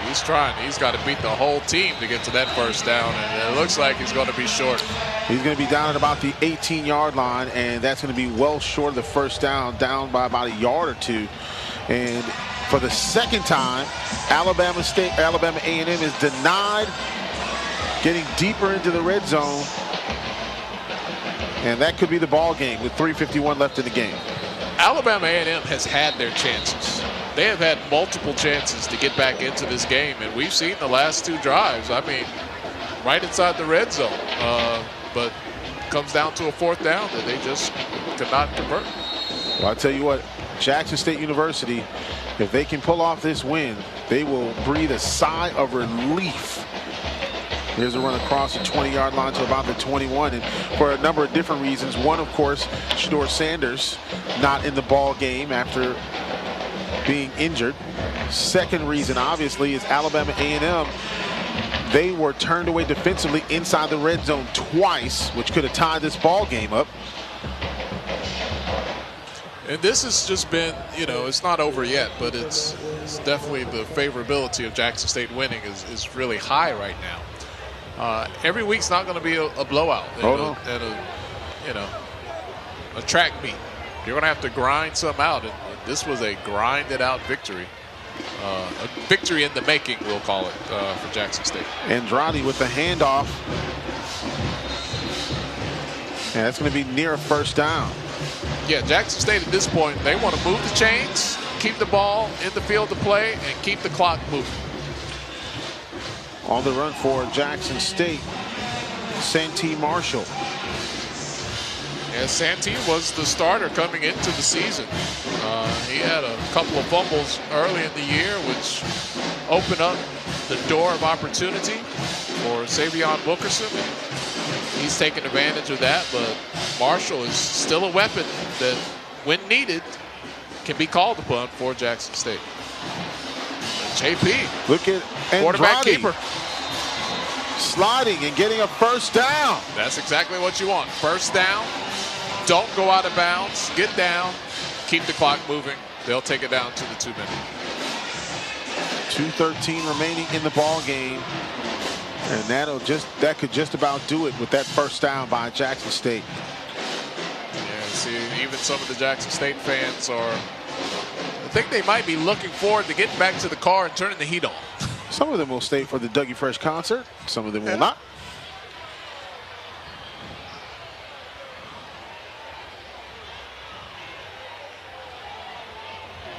He's trying. He's got to beat the whole team to get to that 1st down, and it looks like he's going to be short. He's going to be down at about the 18-yard line, and that's going to be well short of the 1st down, down by about a yard or 2. And for the 2nd time, Alabama A&M is denied getting deeper into the red zone, and that could be the ball game with 3:51 left in the game. Alabama A&M has had their chances. They have had multiple chances to get back into this game, and we've seen the last 2 drives. I mean, right inside the red zone, but comes down to a 4th down that they just could not convert. Well, I'll tell you what, Jackson State University, if they can pull off this win, they will breathe a sigh of relief. Here's a run across the 20-yard line to about the 21, and for a number of different reasons. One, of course, Shador Sanders not in the ball game after being injured. Second reason, obviously, is Alabama A&M. They were turned away defensively inside the red zone twice, which could have tied this ball game up. And this has just been, it's not over yet, but it's definitely the favorability of Jackson State winning is really high right now. Every week's not going to be a blowout at a track meet. You're going to have to grind some out, and this was a grinded out victory. A victory in the making, we'll call it, for Jackson State. Andrade with the handoff. And that's going to be near a 1st down. Yeah, Jackson State at this point, they want to move the chains, keep the ball in the field of play, and keep the clock moving. On the run for Jackson State, Santee Marshall. Yeah, Santee was the starter coming into the season. He had a couple of fumbles early in the year, which opened up the door of opportunity for Savion Wilkerson. He's taken advantage of that, but Marshall is still a weapon that, when needed, can be called upon for Jackson State. JP, look at quarterback keeper, sliding and getting a 1st down. That's exactly what you want. 1st down, don't go out of bounds, get down, keep the clock moving. They'll take it down to the 2-minute. 2:13 remaining in the ball game, and that could just about do it with that 1st down by Jackson State. Yeah, see, even some of the Jackson State fans I think they might be looking forward to getting back to the car and turning the heat on. Some of them will stay for the Dougie Fresh concert. Some of them will not.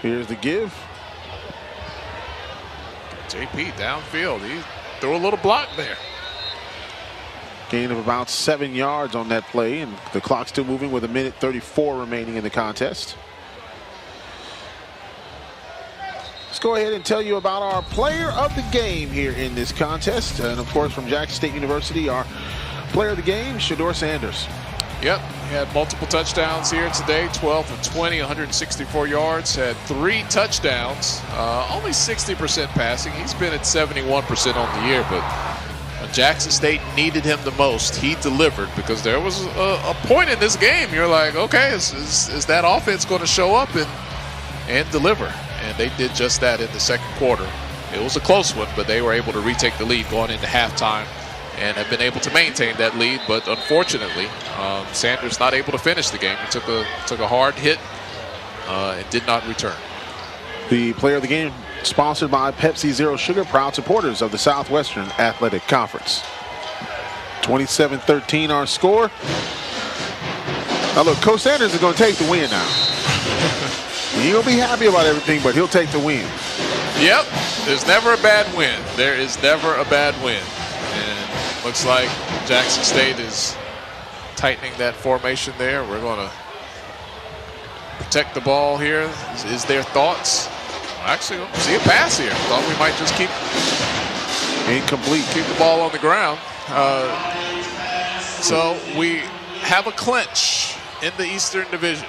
Here's the give. JP downfield. He threw a little block there. Gain of about 7 yards on that play, and the clock still moving with 1:34 remaining in the contest. Let's go ahead and tell you about our player of the game here in this contest. And of course, from Jackson State University, our player of the game, Shador Sanders. Yep, he had multiple touchdowns here today, 12 of 20, 164 yards, had 3 touchdowns, only 60% passing. He's been at 71% on the year, but when Jackson State needed him the most, he delivered, because there was a point in this game you're like, okay, is that offense going to show up and deliver? And they did just that in the second quarter. It was a close one, but they were able to retake the lead going into halftime and have been able to maintain that lead. But unfortunately, Sanders not able to finish the game. He took a hard hit and did not return. The player of the game sponsored by Pepsi Zero Sugar, proud supporters of the Southwestern Athletic Conference. 27-13 our score. Now look, Coach Sanders is going to take the win now. He will be happy about everything, but he'll take the win. Yep, there's never a bad win. There is never a bad win. And looks like Jackson State is tightening that formation there. We're going to protect the ball here. Is there thoughts? Actually, see a pass here. Thought we might just keep incomplete. Keep the ball on the ground. So we have a clinch in the Eastern Division.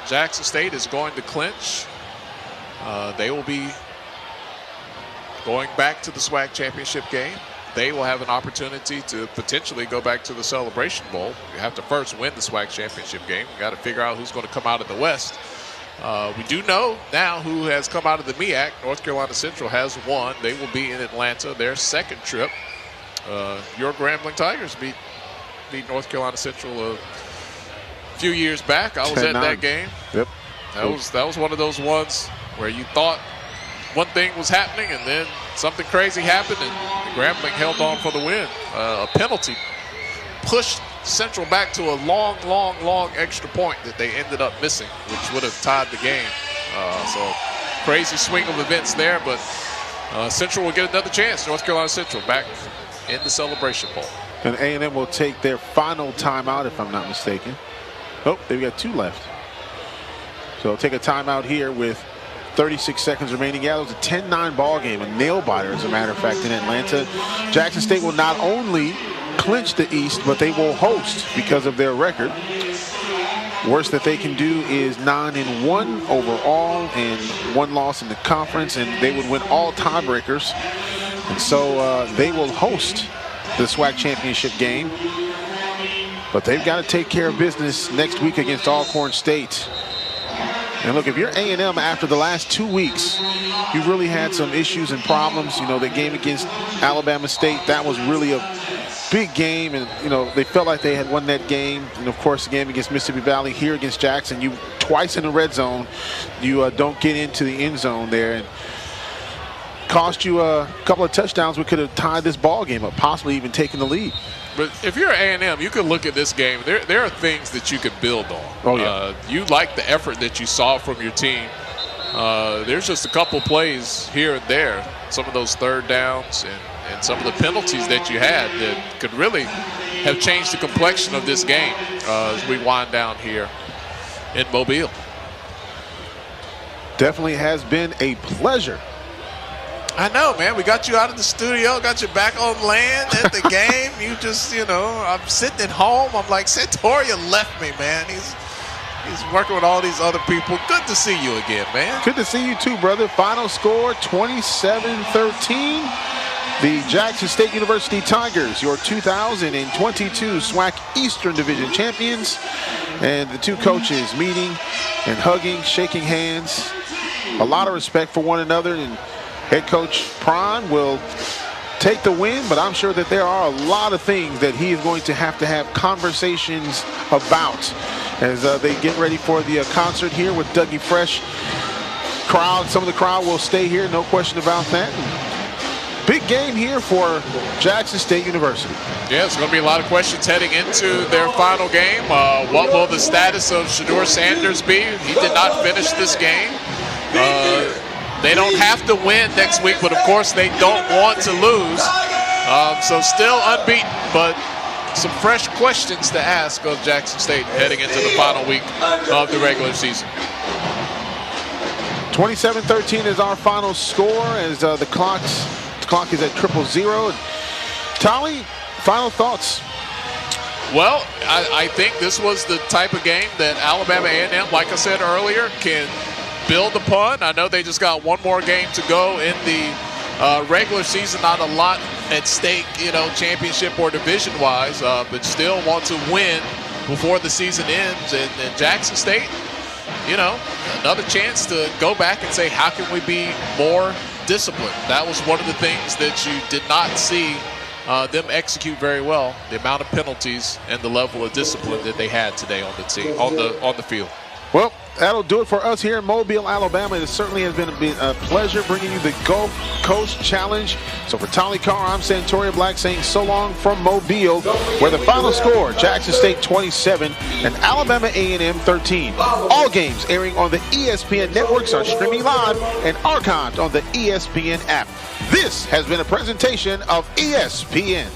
Jackson State is going to clinch. They will be going back to the SWAC championship game. They will have an opportunity to potentially go back to the Celebration Bowl. You have to first win the SWAC championship game. You got to figure out who's going to come out of the West. We do know now who has come out of the MEAC. North Carolina Central has won. They will be in Atlanta, their second trip. Your Grambling Tigers beat North Carolina Central a few years back. I was at that game. Yep. That was one of those ones where you thought one thing was happening and then something crazy happened and Grambling held on for the win. A penalty pushed Central back to a long extra point that they ended up missing, which would have tied the game. So crazy swing of events there, but Central will get another chance. North Carolina Central back in the Celebration Bowl. And A&M will take their final timeout, if I'm not mistaken. Oh, they've got 2 left. So they'll take a timeout here with 36 seconds remaining. Yeah, it was a 10-9 ball game, a nail-biter, as a matter of fact, in Atlanta. Jackson State will not only clinch the East, but they will host because of their record. Worst that they can do is 9-1 overall and 1 loss in the conference, and they would win all tiebreakers. And so they will host the SWAC championship game. But they've got to take care of business next week against Alcorn State. And look, if you're A&M after the last 2 weeks, you've really had some issues and problems. You know, the game against Alabama State, that was really a big game. And, you know, they felt like they had won that game. And, of course, the game against Mississippi Valley, here against Jackson, you twice in the red zone, you don't get into the end zone there. And cost you a couple of touchdowns. We could have tied this ball game up, possibly even taken the lead. But if you're A&M, you could look at this game. There are things that you could build on. Oh, yeah. You like the effort that you saw from your team. There's just a couple plays here and there, some of those third downs and some of the penalties that you had that could really have changed the complexion of this game as we wind down here in Mobile. Definitely has been a pleasure. I know, man. We got you out of the studio, got you back on land at the game. You just, you know, I'm sitting at home. I'm like, Santoria left me, man. He's working with all these other people. Good to see you again, man. Good to see you too, brother. Final score, 27-13. The Jackson State University Tigers, your 2022 SWAC Eastern Division champions. And the two coaches meeting and hugging, shaking hands. A lot of respect for one another. And head coach Prime will take the win, but I'm sure that there are a lot of things that he is going to have conversations about as they get ready for the concert here with Dougie Fresh. Some of the crowd will stay here, no question about that. Big game here for Jackson State University. Yeah, it's going to be a lot of questions heading into their final game. What will the status of Shedeur Sanders be? He did not finish this game. They don't have to win next week, but of course they don't want to lose. So still unbeaten, but some fresh questions to ask of Jackson State heading into the final week of the regular season. 27-13 is our final score as the clock is at 000. Tolly, final thoughts? Well, I think this was the type of game that Alabama A&M, like I said earlier, can build upon. I know they just got one more game to go in the regular season. Not a lot at stake, championship or division-wise, but still want to win before the season ends. And Jackson State, another chance to go back and say, how can we be more disciplined? That was one of the things that you did not see them execute very well, the amount of penalties and the level of discipline that they had today on the team, on the field. Well, that'll do it for us here in Mobile, Alabama. It certainly has been a pleasure bringing you the Gulf Coast Challenge. So for Tolly Carr, I'm Santoria Black saying so long from Mobile, where the final score, Jackson State 27 and Alabama A&M 13. All games airing on the ESPN networks are streaming live and archived on the ESPN app. This has been a presentation of ESPN.